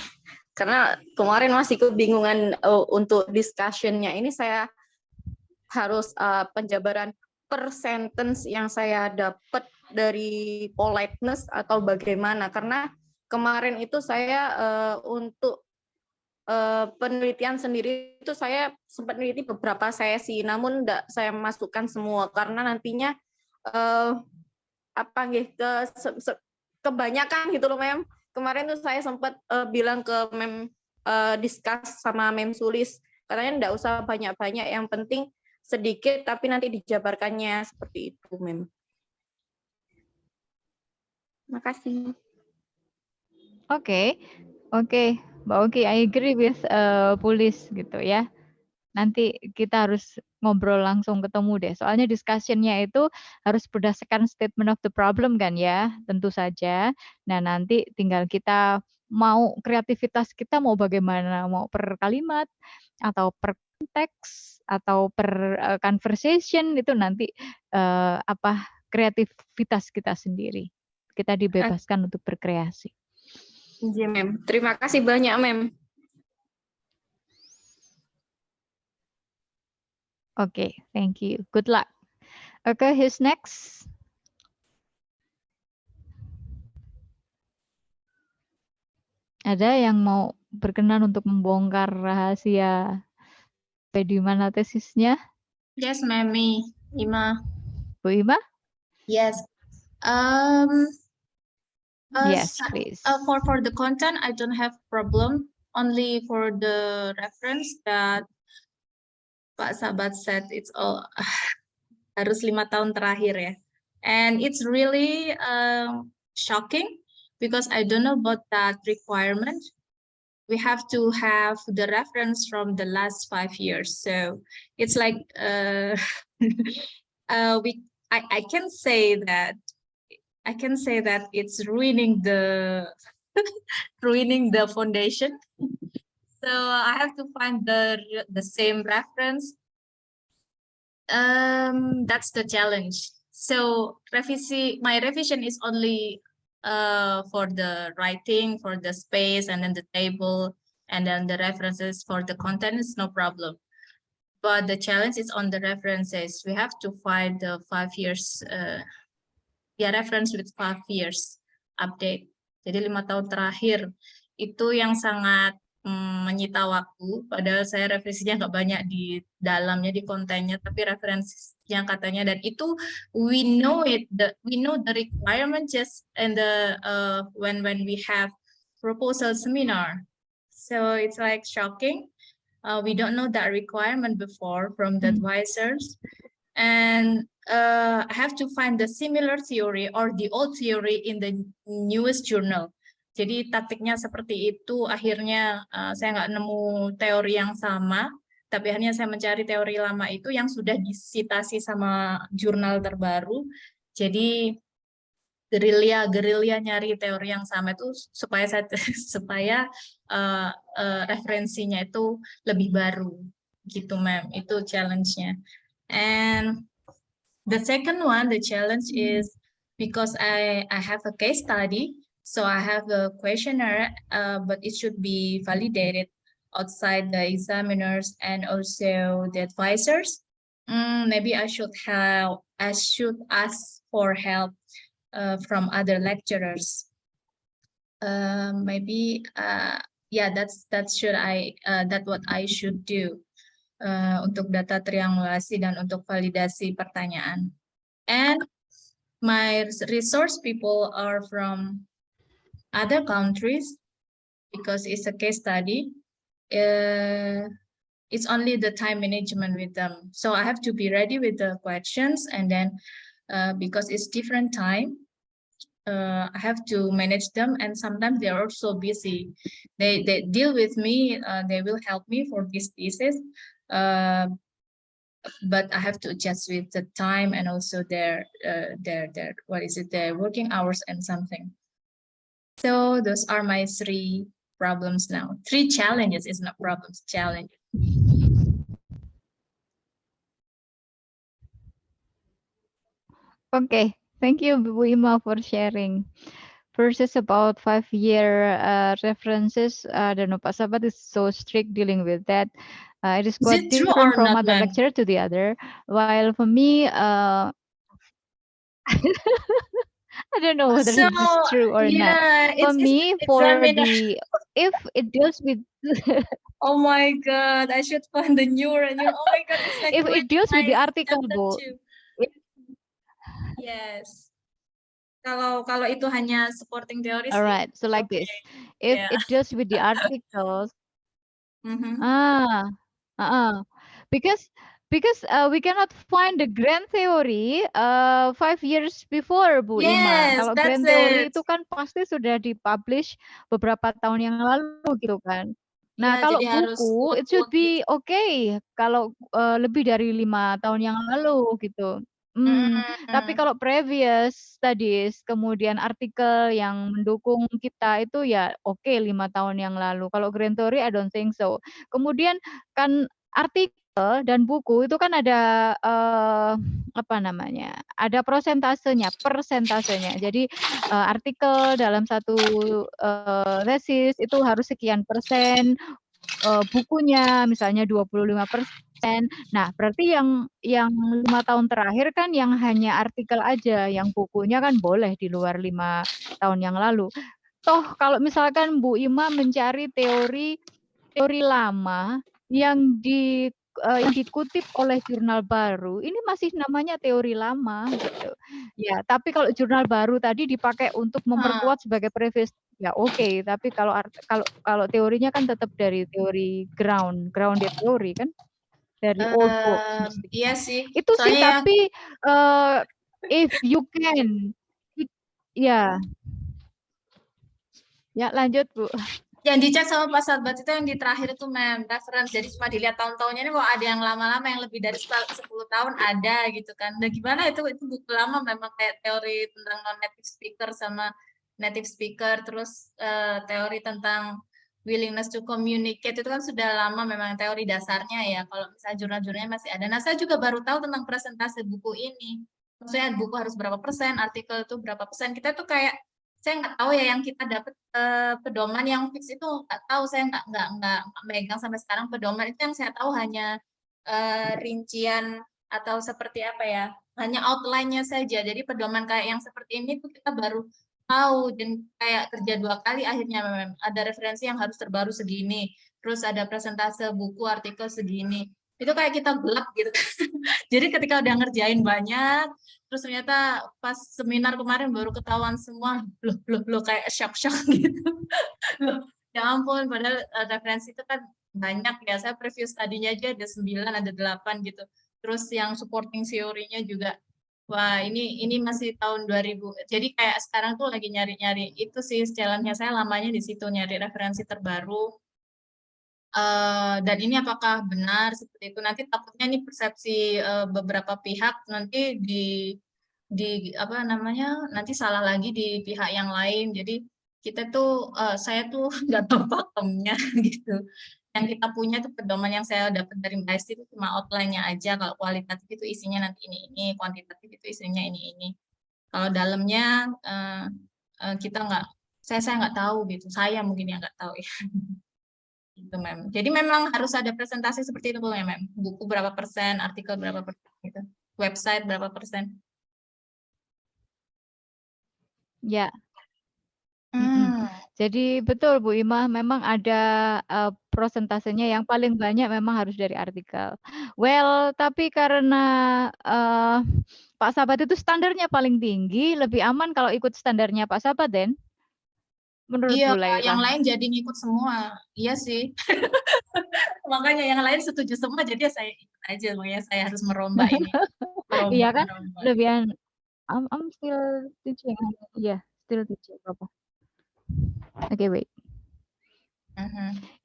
Speaker 6: Karena kemarin masih kebingungan untuk discussion-nya ini, saya harus penjabaran per sentence yang saya dapat dari politeness atau bagaimana. Karena kemarin itu saya untuk penelitian sendiri itu saya sempat meneliti beberapa sesi, namun tidak saya masukkan semua karena nantinya kebanyakan gitu loh, Mem. Kemarin tuh saya sempat bilang ke Mem, discuss sama Mem Sulis, katanya enggak usah banyak-banyak, yang penting sedikit tapi nanti dijabarkannya seperti itu, Mem. Makasih.
Speaker 1: Oke, Mbak Oki, I agree with Pulis gitu ya. Nanti kita harus ngobrol langsung ketemu deh. Soalnya discussion-nya itu harus berdasarkan statement of the problem kan ya, tentu saja. Nah, nanti tinggal kita mau kreativitas kita mau bagaimana, mau per kalimat atau per konteks atau per conversation, itu nanti kreativitas kita sendiri. Kita dibebaskan untuk berkreasi.
Speaker 6: Iya, Mem. Terima kasih banyak, Mem.
Speaker 1: Okay, thank you. Good luck. Okay, who's next? Ada yang mau berkenan untuk membongkar rahasia di mana tesisnya?
Speaker 7: Yes, Mami. Ima.
Speaker 1: Bu Ima?
Speaker 7: Yes.
Speaker 1: Yes, please.
Speaker 7: For the content, I don't have problem. Only for the reference that Pak Sabat said, it's all harus 5 tahun terakhir ya. And it's really shocking because I don't know about that requirement. we have to have the reference from the last 5 years. So it's like I can say that it's ruining the ruining the foundation. So I have to find the same reference. That's the challenge. So my revision is only for the writing, for the space, and then the table, and then the references for the content is no problem. But the challenge is on the references. We have to find the 5 years, reference with 5 years update. Jadi 5 tahun terakhir itu yang sangat menyita waktu. Padahal saya revisinya nggak banyak di dalamnya, di kontennya, tapi referensinya katanya. Dan itu we know the requirement just and the when we have proposal seminar. So it's like shocking. We don't know that requirement before from the advisors, and I have to find the similar theory or the old theory in the newest journal. Jadi taktiknya seperti itu. Akhirnya saya nggak nemu teori yang sama, tapi akhirnya saya mencari teori lama itu yang sudah disitasi sama jurnal terbaru. Jadi gerilya nyari teori yang sama itu supaya referensinya itu lebih baru gitu, ma'am. Itu challenge-nya. And the second one, the challenge is because I have a case study, so I have a questionnaire, but it should be validated outside the examiners and also the advisors. Maybe I should ask for help from other lecturers. Maybe that's what I should do. Untuk data triangulasi dan untuk validasi pertanyaan. And my resource people are from other countries because it's a case study. It's only the time management with them. So I have to be ready with the questions, and then because it's different time, I have to manage them, and sometimes they are also busy. They deal with me, they will help me for this thesis. But I have to adjust with the time and also their working hours and something. So those are my 3 problems now. 3 challenges, is not problems, challenges.
Speaker 1: Okay, thank you, Bu Ima, for sharing. First is about 5-year references. I don't know, Pak Sabat is so strict dealing with that. It is quite different from other lecturer to the other. While for me, I don't know whether this is true or not. For me, if it deals with
Speaker 7: oh my God, I should find the new. Oh my God, it's like
Speaker 1: if it deals with the article, Bu.
Speaker 7: Yes. Kalau itu hanya supporting theory.
Speaker 1: Alright, so like this. If it deals with the articles, because we cannot find the grand theory 5 years before, Bu Ima. Kalau grand theory itu kan pasti sudah dipublish beberapa tahun yang lalu gitu kan. Nah, kalau buku it should be okay kalau lebih dari 5 tahun yang lalu gitu. Tapi kalau previous studies, kemudian artikel yang mendukung kita itu ya oke 5 tahun yang lalu. Kalau grand theory I don't think so. Kemudian kan artikel dan buku itu kan ada apa namanya? Ada persentasenya. Jadi artikel dalam satu tesis itu harus sekian persen, bukunya misalnya 25%. Nah, berarti yang 5 tahun terakhir kan yang hanya artikel aja, yang bukunya kan boleh di luar 5 tahun yang lalu. Toh kalau misalkan Bu Ima mencari teori lama yang dikutip oleh jurnal baru, ini masih namanya teori lama gitu. Ya, tapi kalau jurnal baru tadi dipakai untuk memperkuat sebagai preface, ya oke. Tapi kalau teorinya kan tetap dari teori grounded theory kan, dari old books.
Speaker 7: Iya sih.
Speaker 1: Itu sih, tapi if you can, ya. Ya lanjut, Bu.
Speaker 7: Yang dicek sama Pak Satbat itu yang di terakhir itu mem reference, jadi cuma dilihat tahun-tahunnya ini kok ada yang lama-lama yang lebih dari 10 tahun ada gitu kan. Nah gimana itu buku lama memang kayak teori tentang non-native speaker sama native speaker, terus teori tentang willingness to communicate itu kan sudah lama memang teori dasarnya ya. Kalau misalnya jurnal-jurnalnya masih ada. Nah saya juga baru tahu tentang presentasi buku ini. Maksudnya buku harus berapa persen, artikel itu berapa persen. Kita tuh kayak saya nggak tahu ya yang kita dapat pedoman yang fix itu nggak tahu, saya nggak megang sampai sekarang pedoman itu. Yang saya tahu hanya rincian atau seperti apa ya, hanya outline-nya saja. Jadi pedoman kayak yang seperti ini tuh kita baru tahu, dan kayak kerja 2 kali akhirnya memang ada referensi yang harus terbaru segini, terus ada presentase buku artikel segini, itu kayak kita gelap gitu. Jadi ketika udah ngerjain banyak, terus ternyata pas seminar kemarin baru ketahuan semua, loh kayak shock gitu. Loh, ya ampun, padahal referensi itu kan banyak ya. Saya previous tadinya aja ada 9, ada 8 gitu. Terus yang supporting theory-nya juga, wah ini masih tahun 2000. Jadi kayak sekarang tuh lagi nyari-nyari itu sih challenge-nya saya, lamanya di situ nyari referensi terbaru. Dan ini apakah benar seperti itu? Nanti takutnya ini persepsi beberapa pihak nanti di apa namanya, nanti salah lagi di pihak yang lain. Jadi kita tuh saya tuh nggak tahu pakemnya gitu. Yang kita punya tuh pedoman yang saya dapat dari Mbak Esti itu cuma outline-nya aja. Kalau kualitatif itu isinya nanti ini, kuantitatif itu isinya ini. Kalau dalamnya kita nggak, saya nggak tahu gitu. Saya mungkin yang nggak tahu ya. Gitu, Mem. Jadi memang harus ada presentasi seperti itu, ya, Mem. Buku berapa persen, artikel berapa persen, gitu. Website berapa persen.
Speaker 1: Ya. Jadi betul Bu Ima, memang ada prosentasenya yang paling banyak memang harus dari artikel. Well, tapi karena Pak Sahabat itu standarnya paling tinggi, lebih aman kalau ikut standarnya Pak Sahabat, Den? Menurut
Speaker 7: Iya,
Speaker 1: Bu Laila.
Speaker 7: yang lain jadi ngikut semua. Iya sih. Makanya yang lain setuju semua, jadi saya ikut aja. Makanya saya harus merombak ini.
Speaker 1: Iya kan? Lebihan. I'm still teaching. Yeah, still teaching. Apa? Okay, wait.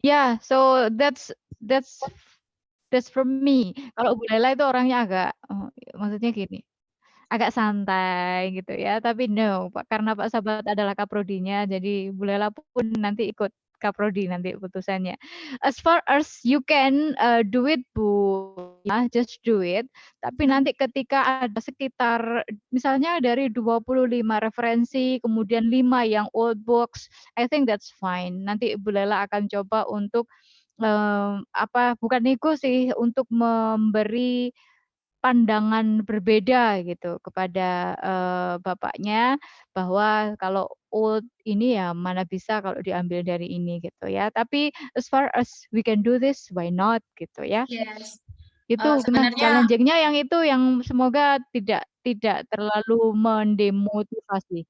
Speaker 1: Yeah, so that's from me. Kalau Bu Laila itu orangnya agak, maksudnya gini, agak santai gitu ya. Tapi no, karena Pak Sahabat adalah kaprodinya, jadi Bu Laila pun nanti ikut kaprodi nanti putusannya. As far as you can do it Bu, ya, just do it. Tapi nanti ketika ada sekitar misalnya dari 25 referensi, kemudian 5 yang old books, I think that's fine. Nanti Bu Laila akan coba untuk bukan nego sih, untuk memberi pandangan berbeda gitu kepada bapaknya, bahwa kalau old ini ya mana bisa kalau diambil dari ini gitu ya. Tapi as far as we can do this, why not gitu ya.
Speaker 7: Yes.
Speaker 1: Itu
Speaker 7: Sebenarnya
Speaker 1: challenging-nya yang itu yang semoga tidak terlalu mendemotivasi.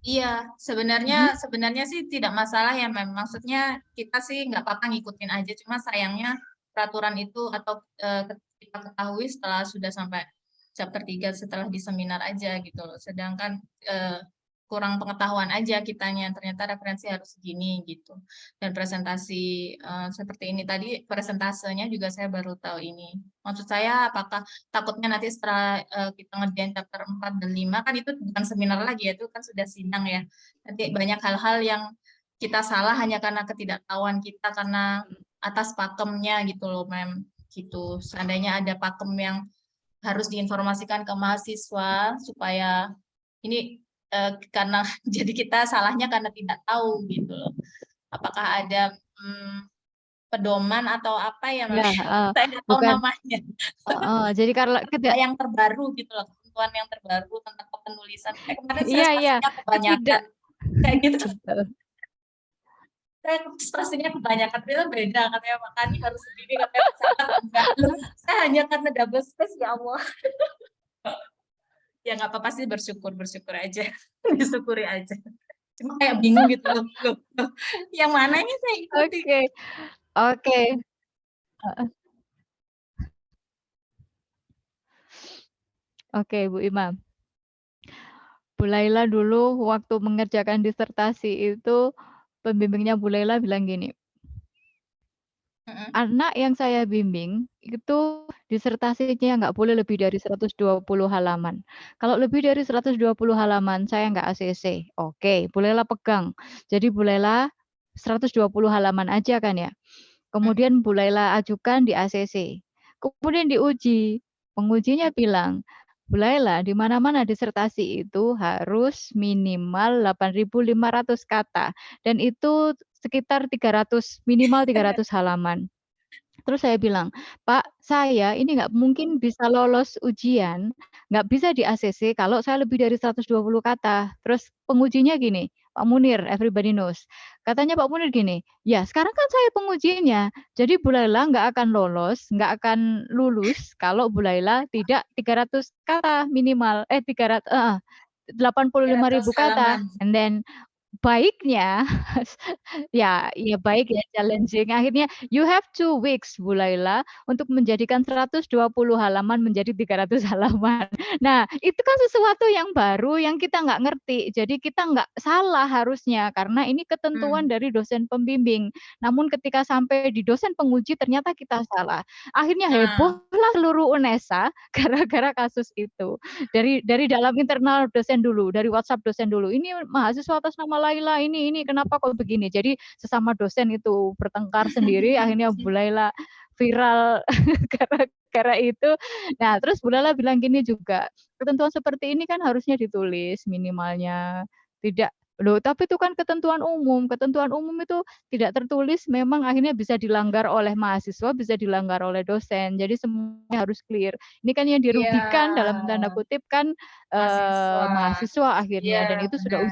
Speaker 7: Iya, sebenarnya sih tidak masalah ya, Mem. Maksudnya kita sih nggak apa-apa ngikutin aja, cuma sayangnya peraturan itu atau kita ketahui setelah sudah sampai chapter 3 setelah di seminar aja gitu loh. Sedangkan kurang pengetahuan aja kitanya, ternyata referensi harus segini gitu. Dan presentasi seperti ini tadi, presentasenya juga saya baru tahu ini. Maksud saya apakah takutnya nanti setelah kita ngerjain chapter 4 dan 5, kan itu bukan seminar lagi ya, itu kan sudah sidang ya. Nanti banyak hal-hal yang kita salah hanya karena ketidaktahuan kita, karena atas pakemnya gitu loh, Mem. Gitu. Seandainya ada pakem yang harus diinformasikan ke mahasiswa supaya ini karena jadi kita salahnya karena tidak tahu gitu loh. Apakah ada pedoman atau apa ya,
Speaker 1: Ya,
Speaker 7: saya nggak tahu namanya.
Speaker 1: Jadi karena
Speaker 7: yang terbaru gitu loh, ketentuan yang terbaru tentang penulisan. Kemarin saya
Speaker 1: iya,
Speaker 7: kebanyakan kayak gitu. Saya pastinya kebanyakan, itu beda katanya, makanya harus segini, katanya saya hanya karena double space, ya Allah. Ya nggak apa-apa sih, bersyukur aja. Disyukuri aja. Cuma kayak bingung gitu loh. Yang mana ini saya ikuti.
Speaker 1: Oke. Oke, Bu Ima. Bu Laila dulu waktu mengerjakan disertasi itu pembimbingnya Bu Laila bilang gini, anak yang saya bimbing itu disertasinya nggak boleh lebih dari 120 halaman. Kalau lebih dari 120 halaman saya nggak ACC. Oke, Bu Laila pegang. Jadi Bu Laila 120 halaman aja kan ya. Kemudian Bu Laila ajukan di ACC. Kemudian diuji. Pengujinya bilang, Bu Laila, di mana-mana disertasi itu harus minimal 8.500 kata dan itu sekitar 300 minimal 300 halaman. Terus saya bilang, "Pak, saya ini nggak mungkin bisa lolos ujian, nggak bisa di ACC kalau saya lebih dari 120 kata." Terus pengujinya gini, Pak Munir, everybody knows. Katanya Pak Munir gini, "Ya sekarang kan saya pengujinya, jadi Bu Laila nggak akan lolos, nggak akan lulus kalau Bu Laila tidak 300 kata minimal, 85.000
Speaker 7: 300
Speaker 1: kata."
Speaker 7: halaman.
Speaker 1: And then baiknya ya baik ya challenging. Akhirnya you have 2 weeks Bu Laila untuk menjadikan 120 halaman menjadi 300 halaman. Nah, itu kan sesuatu yang baru yang kita nggak ngerti. Jadi kita nggak salah harusnya karena ini ketentuan dari dosen pembimbing. Namun ketika sampai di dosen penguji ternyata kita salah. Akhirnya hebohlah seluruh UNESA gara-gara kasus itu. Dari dalam internal dosen dulu, dari WhatsApp dosen dulu. Ini mahasiswa atas nama Laila ini kenapa kok begini? Jadi sesama dosen itu bertengkar sendiri, akhirnya Bu Laila viral gara-gara itu. Nah, terus Bu Laila bilang gini juga, ketentuan seperti ini kan harusnya ditulis minimalnya. Tidak loh, tapi itu kan ketentuan umum. Ketentuan umum itu tidak tertulis memang akhirnya bisa dilanggar oleh mahasiswa, bisa dilanggar oleh dosen. Jadi semuanya harus clear. Ini kan yang dirugikan dalam tanda kutip kan mahasiswa akhirnya dan itu sudah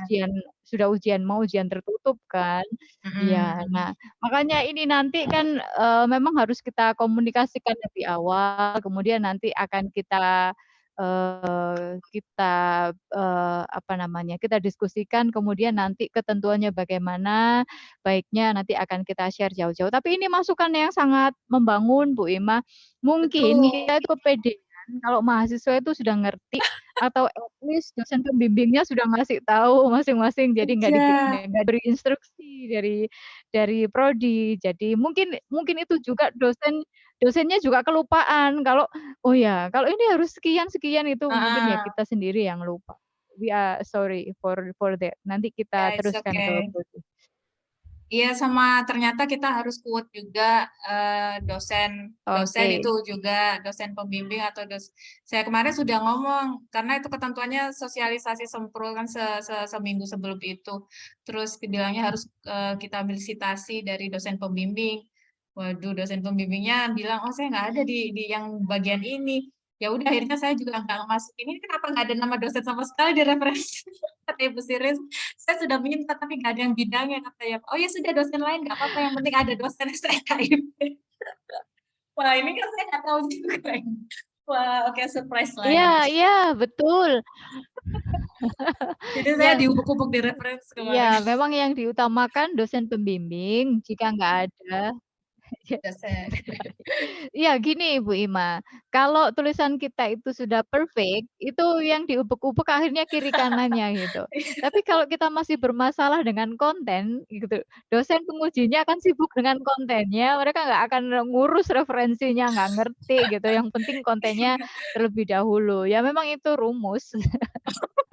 Speaker 1: ujian mau ujian tertutup kan. Iya. Nah, makanya ini nanti kan memang harus kita komunikasikan lebih awal, kemudian nanti akan kita apa namanya, kita diskusikan kemudian nanti ketentuannya bagaimana, baiknya nanti akan kita share jauh-jauh. Tapi ini masukan yang sangat membangun Bu Ima. Mungkin kita itu kepedean kalau mahasiswa itu sudah ngerti atau at least dosen pembimbingnya sudah ngasih tahu masing-masing jadi nggak diberi instruksi dari prodi. Jadi mungkin itu juga dosennya juga kelupaan kalau oh ya, kalau ini harus sekian itu mungkin ya kita sendiri yang lupa. We are sorry for that. Nanti kita
Speaker 7: Yeah, it's
Speaker 1: teruskan ke
Speaker 7: okay.
Speaker 1: prodi.
Speaker 7: Iya, sama ternyata kita harus quote juga dosen itu juga dosen pembimbing atau saya kemarin sudah ngomong karena itu ketentuannya sosialisasi sempurna kan seminggu sebelum itu. Terus bilangnya harus kita ambil citasi dari dosen pembimbing. Waduh, dosen pembimbingnya bilang, oh saya nggak ada di yang bagian ini. Ya udah akhirnya saya juga nggak masuk ini, kenapa nggak ada nama dosen sama sekali di referensi. Kata Ibu Siris, saya sudah minta tapi nggak ada yang bidangnya, katanya. Oh ya sudah dosen lain nggak apa-apa, yang penting ada dosen STKIP. Wah ini kan saya nggak tahu juga. Wah oke, surprise lah.
Speaker 1: Iya betul.
Speaker 7: Jadi saya diubuk-ubuk di referensi kemarin.
Speaker 1: Iya, memang yang diutamakan dosen pembimbing jika nggak ada. Iya gini Bu Ima, kalau tulisan kita itu sudah perfect, itu yang diubek-ubek akhirnya kiri kanannya gitu. Tapi kalau kita masih bermasalah dengan konten gitu, dosen pengujinya akan sibuk dengan kontennya, mereka nggak akan ngurus referensinya, nggak ngerti gitu. Yang penting kontennya terlebih dahulu. Ya memang itu rumus.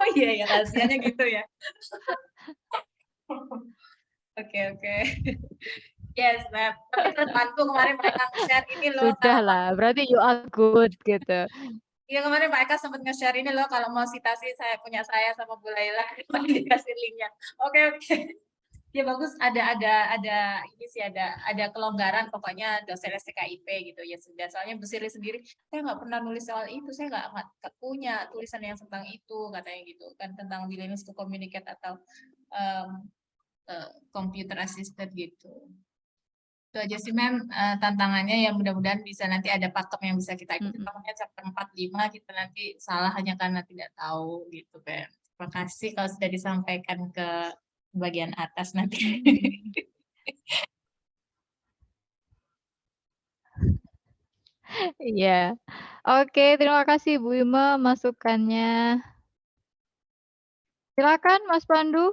Speaker 7: Oh iya ya, rahasianya gitu ya. Oke. Yes, Ma'am. Tapi temanku kemarin mereka nge-share ini loh.
Speaker 1: Sudah lah, berarti you are good gitu.
Speaker 7: Iya kemarin Pak Eka sempat nge-share ini loh, kalau mau citasi saya sama Bu Laila, dikasih linknya. Oke. Ya bagus, ada ini sih ada kelonggaran pokoknya dosen STKIP gitu ya sudah. Soalnya Bu Siri sendiri, saya nggak pernah nulis soal itu, saya nggak punya tulisan yang tentang itu katanya gitu kan, tentang willingness to communicate atau computer assisted gitu. Itu aja sih Mem tantangannya, yang mudah-mudahan bisa nanti ada pakem yang bisa kita ikuti. Pokoknya chapter 4-5 kita nanti salah hanya karena tidak tahu gitu Mem. Terima kasih kalau sudah disampaikan ke bagian atas nanti.
Speaker 1: Iya. Oke, terima kasih Bu Ima masukannya. Silakan Mas Pandu.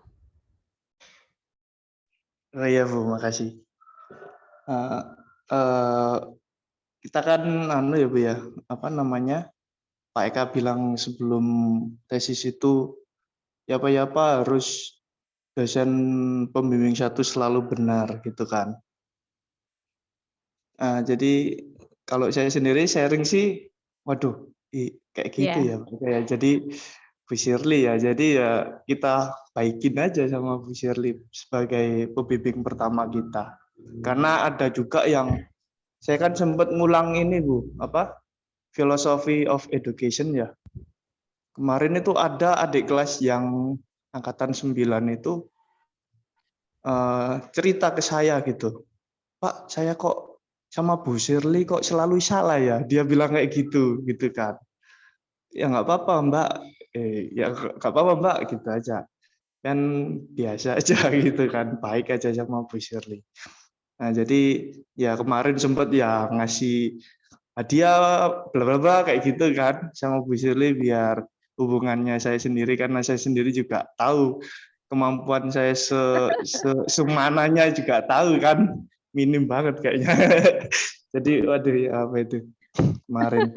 Speaker 5: Oh iya Bu, makasih. Eh, kita kan anu ya Bu ya, apa namanya? Pak Eka bilang sebelum tesis itu ya apa harus dosen pembimbing satu selalu benar gitu kan. Jadi kalau saya sendiri sharing sih, waduh, kayak gitu
Speaker 1: Yeah.
Speaker 5: ya Pak Eka ya. Jadi Bu Shirley ya, jadi ya kita baikin aja sama Bu Shirley sebagai pembimbing pertama kita. Karena ada juga yang saya kan sempat ngulang ini Bu, apa? Philosophy of Education ya. Kemarin itu ada adik kelas yang angkatan 9 itu cerita ke saya gitu. Pak, saya kok sama Bu Shirley kok selalu salah ya? Dia bilang kayak gitu kan. Ya nggak apa-apa Mbak, ya nggak apa-apa Mbak, gitu aja. Kan biasa aja gitu kan, baik aja sama Bu Shirley. Nah jadi ya kemarin sempat ya ngasih hadiah bla bla bla kayak gitu kan sama Bu Shirley biar hubungannya saya sendiri, karena saya sendiri juga tahu kemampuan saya semananya juga tahu kan, minim banget kayaknya. Jadi waduh ya apa itu kemarin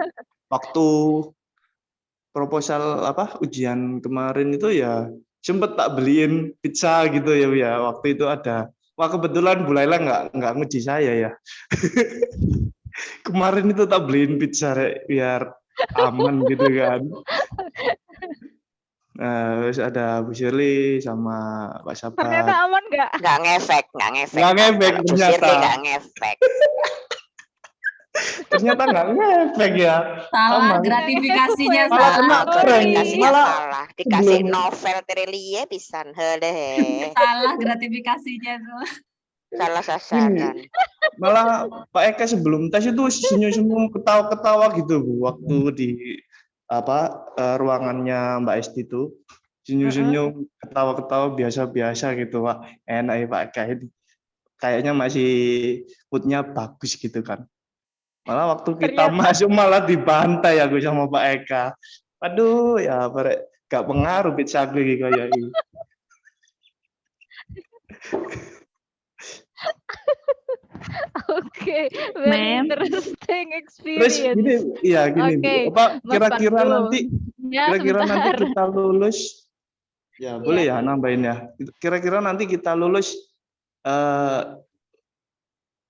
Speaker 5: waktu proposal apa ujian kemarin itu ya sempet tak beliin pizza gitu ya waktu itu ada. Wah kebetulan Bu Laila nggak nguji saya ya. Kemarin itu tak beliin pizza biar aman gitu kan. Nah, terus ada Bu Shirley sama Pak Sabar.
Speaker 1: Ternyata aman nggak?
Speaker 2: Nggak ngefek.
Speaker 5: Nggak ngefek
Speaker 2: Kalau Bu
Speaker 5: ternyata.
Speaker 2: Shirley nggak ngefek.
Speaker 5: Ternyata nggak ngefek ya.
Speaker 7: Salah
Speaker 5: Aman.
Speaker 7: gratifikasinya
Speaker 5: Malah kena
Speaker 7: salah.
Speaker 5: prank.
Speaker 2: Gratifikasinya
Speaker 5: Malah
Speaker 2: salah. Dikasih
Speaker 5: sebelum
Speaker 2: novel Terelie pisan. Heeh.
Speaker 7: Salah gratifikasinya tuh.
Speaker 2: Salah sasaran.
Speaker 5: malah Pak Eka sebelum tes itu senyum-senyum ketawa-ketawa gitu Bu, waktu di ruangannya Mbak Esti itu senyum-senyum ketawa-ketawa biasa-biasa gitu. Wah enak ya Pak Eka ini, kayaknya masih moodnya bagus gitu kan. Malah waktu kita
Speaker 1: Ternyata.
Speaker 5: masuk malah dibantai aku sama Pak Eka. Aduh ya gak pengaruh pizza gue kayak ini.
Speaker 1: Oke, very
Speaker 3: Ma'am.
Speaker 1: interesting
Speaker 5: Terus
Speaker 1: experience.
Speaker 5: gini, iya gini Bu.
Speaker 1: Oke,
Speaker 5: Apa
Speaker 1: Mas
Speaker 5: kira-kira
Speaker 1: Pandu.
Speaker 5: nanti
Speaker 1: Ya,
Speaker 5: kira-kira nanti
Speaker 1: sebentar.
Speaker 5: kita lulus ya boleh
Speaker 1: Iya.
Speaker 5: ya nambahin ya. Kira-kira nanti kita lulus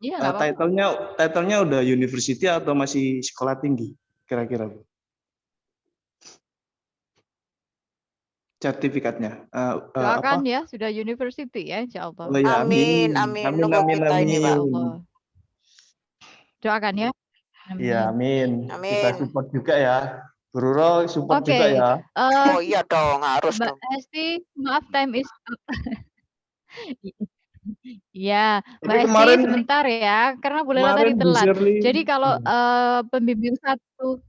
Speaker 1: Iya, nggak apa-apa.
Speaker 5: titlenya udah university atau masih sekolah tinggi kira-kira Bu? Sertifikatnya apa?
Speaker 1: Doakan ya, sudah university ya, insya Allah.
Speaker 5: Oh ya
Speaker 2: Amin,
Speaker 5: amin.
Speaker 2: amin.
Speaker 5: Amin
Speaker 2: Nunggu
Speaker 5: amin
Speaker 2: kita ini,
Speaker 1: Insya
Speaker 2: Pak.
Speaker 5: amin.
Speaker 1: Allah. Doakan ya.
Speaker 5: Iya
Speaker 1: Amin.
Speaker 5: amin. Kita
Speaker 2: Amin.
Speaker 5: support juga ya. Bu Ruro support
Speaker 1: Oke,
Speaker 5: juga ya.
Speaker 2: Oh iya dong, harus
Speaker 1: Mbak
Speaker 2: dong.
Speaker 1: Esti, maaf time is up. Iya, Mbak
Speaker 5: Tapi
Speaker 1: Esti
Speaker 5: kemarin
Speaker 1: sebentar ya, karena Bu Lela tadi
Speaker 5: Bu
Speaker 1: telat.
Speaker 5: Shirley,
Speaker 1: Jadi kalau pembimbing satu,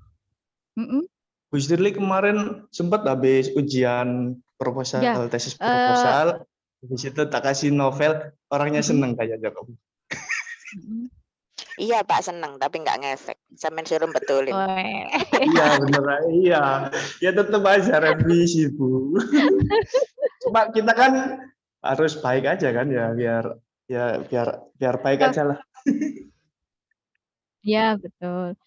Speaker 5: Bu Shirley kemarin sempat habis ujian proposal,
Speaker 1: ya,
Speaker 5: tesis proposal, habis itu tak kasih novel, orangnya seneng kayaknya kamu.
Speaker 2: Iya Pak, seneng tapi nggak ngefek. Sampean suruh betulin.
Speaker 5: Iya bener, iya. Ya tetap aja revisi Bu. Cuma kita kan harus baik aja kan ya, biar baik aja lah.
Speaker 1: Ya, betul.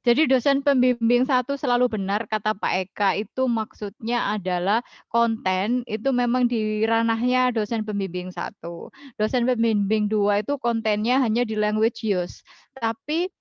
Speaker 1: Jadi dosen pembimbing satu selalu benar, kata Pak Eka, itu maksudnya adalah konten itu memang di ranahnya dosen pembimbing satu. Dosen pembimbing dua itu kontennya hanya di language use. Tapi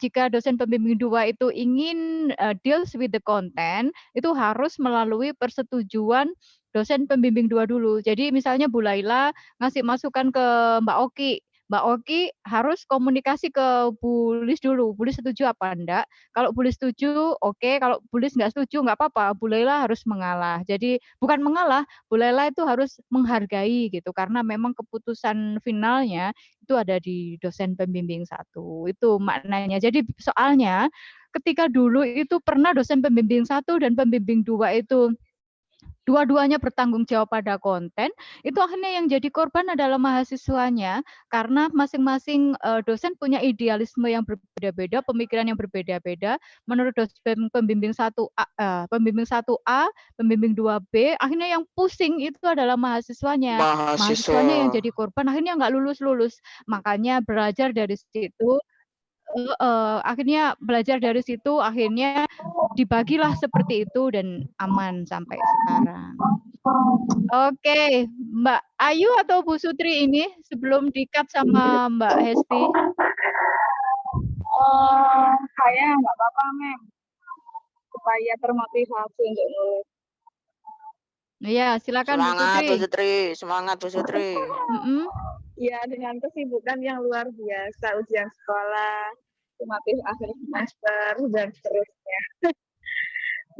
Speaker 1: jika dosen pembimbing dua itu ingin deals with the content, itu harus melalui persetujuan dosen pembimbing dua dulu. Jadi misalnya Bu Laila ngasih masukan ke Mbak Oki, Mbak Oki harus komunikasi ke Bu Lis dulu. Bu Lis setuju apa enggak? Kalau Bu Lis setuju, oke. Kalau Bu Lis nggak setuju, nggak apa-apa. Bu Laila harus mengalah. Jadi bukan mengalah, Bu Laila itu harus menghargai gitu. Karena memang keputusan finalnya itu ada di dosen pembimbing satu. Itu maknanya. Jadi soalnya ketika dulu itu pernah dosen pembimbing satu dan pembimbing dua itu dua-duanya bertanggung jawab pada konten, itu akhirnya yang jadi korban adalah mahasiswanya karena masing-masing dosen punya idealisme yang berbeda-beda, pemikiran yang berbeda-beda. Menurut dosen pembimbing 1A, pembimbing 2B, akhirnya yang pusing itu adalah mahasiswanya. Mahasiswanya yang
Speaker 2: Mahasiswa.
Speaker 1: jadi korban akhirnya nggak lulus-lulus. Makanya belajar dari situ, akhirnya belajar dari situ, akhirnya dibagilah seperti itu dan aman sampai sekarang. Oke, Mbak Ayu atau Bu Sutri ini sebelum di-cut sama Mbak Hesti?
Speaker 3: Saya nggak apa-apa, Mem. Supaya termotivasi untuk nulis.
Speaker 1: Iya, silakan Bu
Speaker 2: Semangat Bu
Speaker 1: Sutri.
Speaker 2: Sutri, semangat Bu Sutri.
Speaker 3: Ya, dengan kesibukan yang luar biasa, ujian sekolah, sumatif akhir semester, dan seterusnya.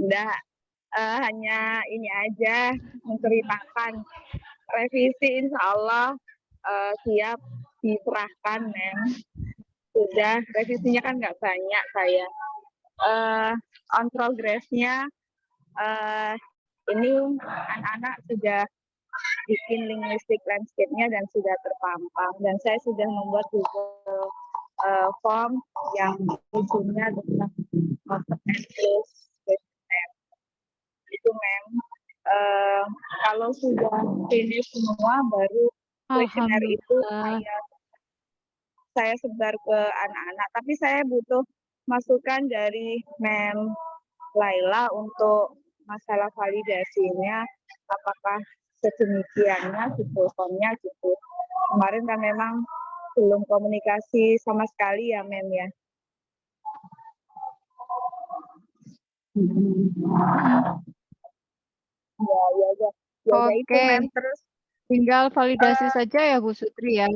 Speaker 3: Enggak, hanya ini aja, menceritakan revisi insya Allah siap diserahkan, Mem. Sudah, revisinya kan nggak banyak saya. On progress-nya, ini anak-anak sudah bikin linguistic landscape-nya dan sudah terpampang. Dan saya sudah membuat Google form yang isinya tentang itu, Mem. Kalau sudah finish semua, baru questionnaire itu saya sebar ke anak-anak. Tapi saya butuh masukan dari Mem Laila untuk masalah validasinya, apakah sedemikiannya gitu, formnya gitu. Kemarin kan memang belum komunikasi sama sekali ya, Mem ya. Ya
Speaker 1: Oke,
Speaker 3: itu, Mem. Terus
Speaker 1: tinggal validasi saja ya Bu Sutri ya.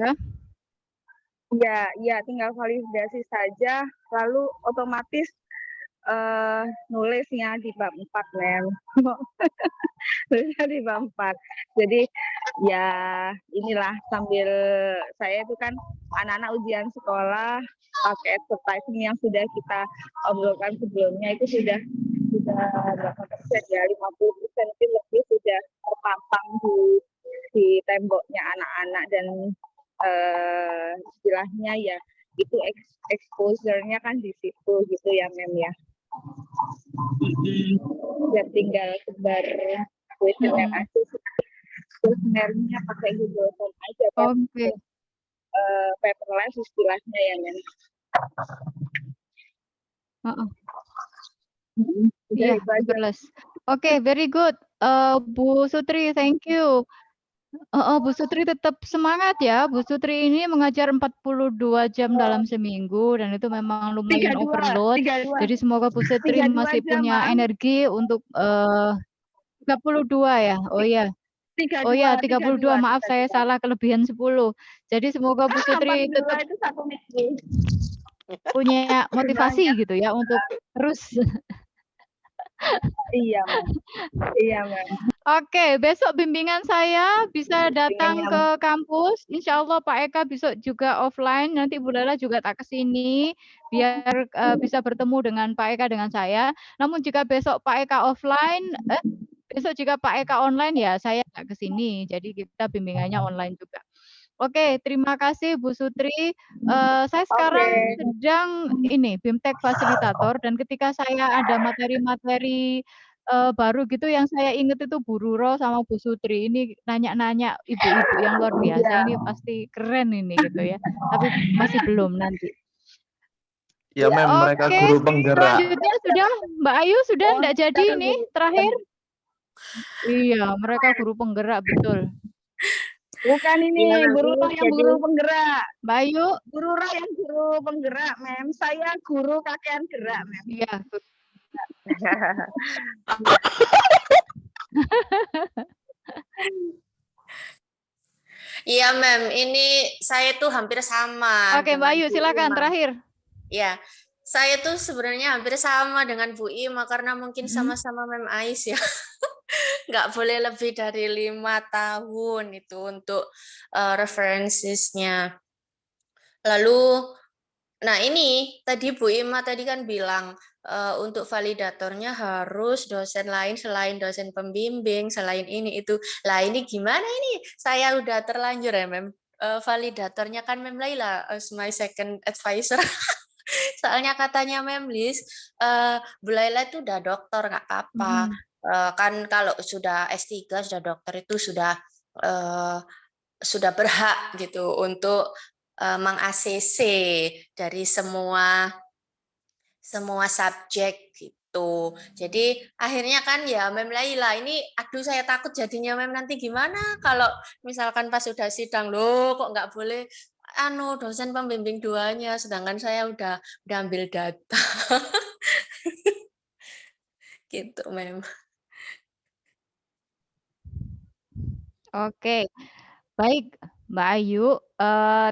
Speaker 3: Ya, tinggal validasi saja, lalu otomatis nulisnya di bab 4, Mem. Nulisnya di bab 4. Jadi ya inilah, sambil saya itu kan anak-anak ujian sekolah pakai advertising yang sudah kita obrolkan sebelumnya itu sudah berapa persen ya, 50% lebih sudah terpampang di temboknya anak-anak, dan istilahnya ya itu exposure-nya kan di situ gitu ya, Mem ya. Ya tinggal sebar questionnaire aja, questionnaire-nya pakai Google Form aja kan.
Speaker 1: Oke.
Speaker 3: Paperless istilahnya ya, Mem.
Speaker 1: Iya, paperless. Oke, very good. Bu Sutri, thank you. Bu Sutri tetap semangat ya. Bu Sutri ini mengajar 42 jam dalam seminggu dan itu memang lumayan overload. Jadi semoga Bu Sutri masih punya energi untuk 32 ya. Oh iya. 32. Maaf, saya salah, kelebihan 10. Jadi semoga Bu Sutri tetap
Speaker 3: itu 1 minggu.
Speaker 1: punya motivasi gitu ya untuk terus.
Speaker 3: Iya, Mem.
Speaker 1: Oke, besok bimbingan saya bisa datang ke kampus. Insya Allah Pak Eka besok juga offline. Nanti Bu Lela juga tak ke sini biar bisa bertemu dengan Pak Eka dengan saya. Namun jika besok Pak Eka offline, besok jika Pak Eka online ya saya tak ke sini. Jadi kita bimbingannya online juga. Oke, terima kasih Bu Sutri. Saya sekarang sedang ini BIMTEK fasilitator dan ketika saya ada materi-materi baru gitu yang saya ingat itu Bu Ruro sama Bu Sutri ini nanya-nanya ibu-ibu yang luar biasa, ini pasti keren ini gitu ya. Tapi masih belum nanti.
Speaker 8: Ya, Mem, mereka guru penggerak.
Speaker 1: Selanjutnya sudah Mbak Ayu sudah enggak jadi ini terakhir? Iya, mereka guru penggerak betul.
Speaker 3: Bukan ini, guru yang guru penggerak.
Speaker 1: Mbak Ayu?
Speaker 3: Guru yang guru penggerak, Mem. Saya guru kakean gerak, Mem.
Speaker 1: Iya.
Speaker 9: Iya, Mem. Ini saya tuh hampir sama.
Speaker 1: Oke, Mbak Ayu, silakan terakhir.
Speaker 9: Ya, saya tuh sebenarnya hampir sama dengan Bu Ima karena mungkin sama-sama Mem Ais ya. Nggak boleh lebih dari 5 tahun itu untuk referensinya. Lalu, nah ini tadi Bu Ima tadi kan bilang untuk validatornya harus dosen lain selain dosen pembimbing, selain ini itu. Lah ini gimana ini? Saya udah terlanjur ya, Mem. Validatornya kan Mem Laila as my second advisor. Soalnya katanya Mem Lis, Bu Laila itu udah dokter, nggak apa-apa. Kan kalau sudah S3, sudah dokter itu sudah berhak gitu untuk meng-ACC dari semua subjek gitu. Jadi akhirnya kan ya Mem Laila ini, aduh saya takut jadinya Mem nanti gimana kalau misalkan pas sudah sidang, loh kok nggak boleh dosen pembimbing duanya, sedangkan saya udah ambil data. Gitu Mem.
Speaker 1: Oke, baik Mbak Ayu,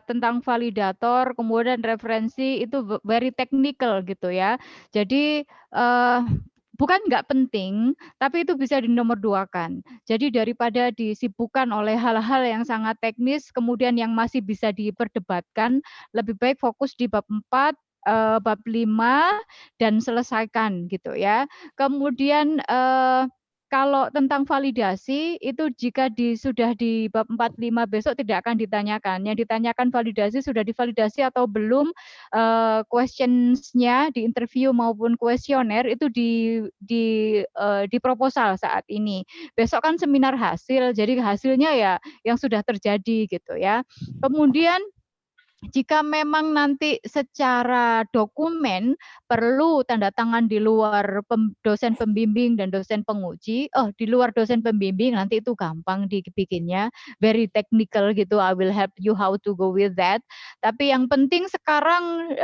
Speaker 1: tentang validator kemudian referensi itu very technical gitu ya. Jadi bukan nggak penting, tapi itu bisa dinomorduakan. Jadi daripada disibukkan oleh hal-hal yang sangat teknis, kemudian yang masih bisa diperdebatkan, lebih baik fokus di bab 4, bab 5 dan selesaikan gitu ya. Kemudian kalau tentang validasi itu jika sudah di bab 4, 5 besok tidak akan ditanyakan. Yang ditanyakan validasi sudah divalidasi atau belum, questions-nya di interview maupun kuesioner itu di proposal saat ini. Besok kan seminar hasil, jadi hasilnya ya yang sudah terjadi gitu ya. Kemudian jika memang nanti secara dokumen perlu tanda tangan di luar dosen pembimbing dan dosen penguji, di luar dosen pembimbing nanti itu gampang dibikinnya, very technical gitu, I will help you how to go with that. Tapi yang penting sekarang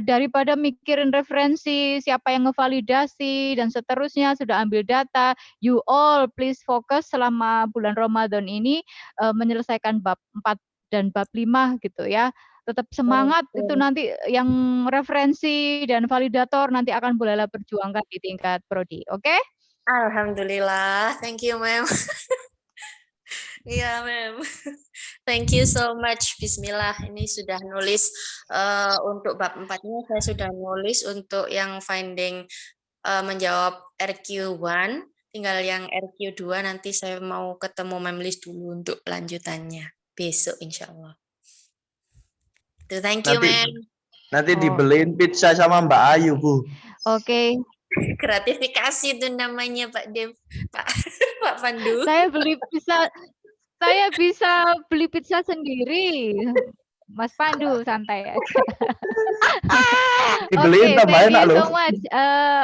Speaker 1: daripada mikirin referensi, siapa yang ngevalidasi dan seterusnya, sudah ambil data, you all please fokus selama bulan Ramadan ini menyelesaikan bab 4 dan bab 5 gitu ya. Tetap semangat, itu nanti yang referensi dan validator nanti akan Bu Laila perjuangkan di tingkat prodi, oke?
Speaker 9: Alhamdulillah, thank you Mem. Iya Mem. Thank you so much. Bismillah, ini sudah nulis untuk bab 4-nya, saya sudah nulis untuk yang finding menjawab RQ1, tinggal yang RQ2 nanti saya mau ketemu Mem Lis dulu untuk lanjutannya besok insya Allah. Thank you, Mem.
Speaker 8: Nanti dibeliin pizza sama Mbak Ayu, Bu.
Speaker 1: Oke.
Speaker 9: Gratifikasi itu namanya Pak Dev, Pak Pandu.
Speaker 1: Saya bisa beli pizza sendiri. Mas Pandu santai aja.
Speaker 8: Dibeliin tambahin
Speaker 1: thank you
Speaker 8: loh.
Speaker 1: so much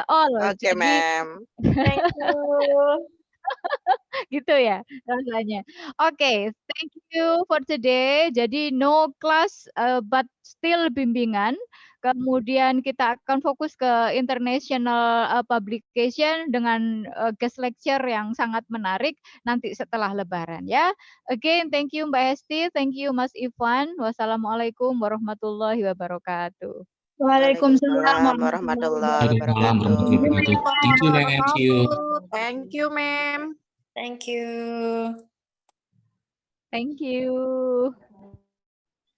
Speaker 1: all.
Speaker 2: Oke, Mem.
Speaker 9: Thank you.
Speaker 1: Gitu ya rasanya. Oke, thank you for today. Jadi no class but still bimbingan. Kemudian kita akan fokus ke international publication dengan guest lecture yang sangat menarik nanti setelah Lebaran ya. Again, thank you Mbak Hesti, thank you Mas Ivan. Wassalamualaikum warahmatullahi wabarakatuh.
Speaker 2: Waalaikumsalam warahmatullahi wabarakatuh.
Speaker 4: Thank you, Mem. See you.
Speaker 6: Thank you, Mem.
Speaker 9: Thank you.
Speaker 1: Thank you.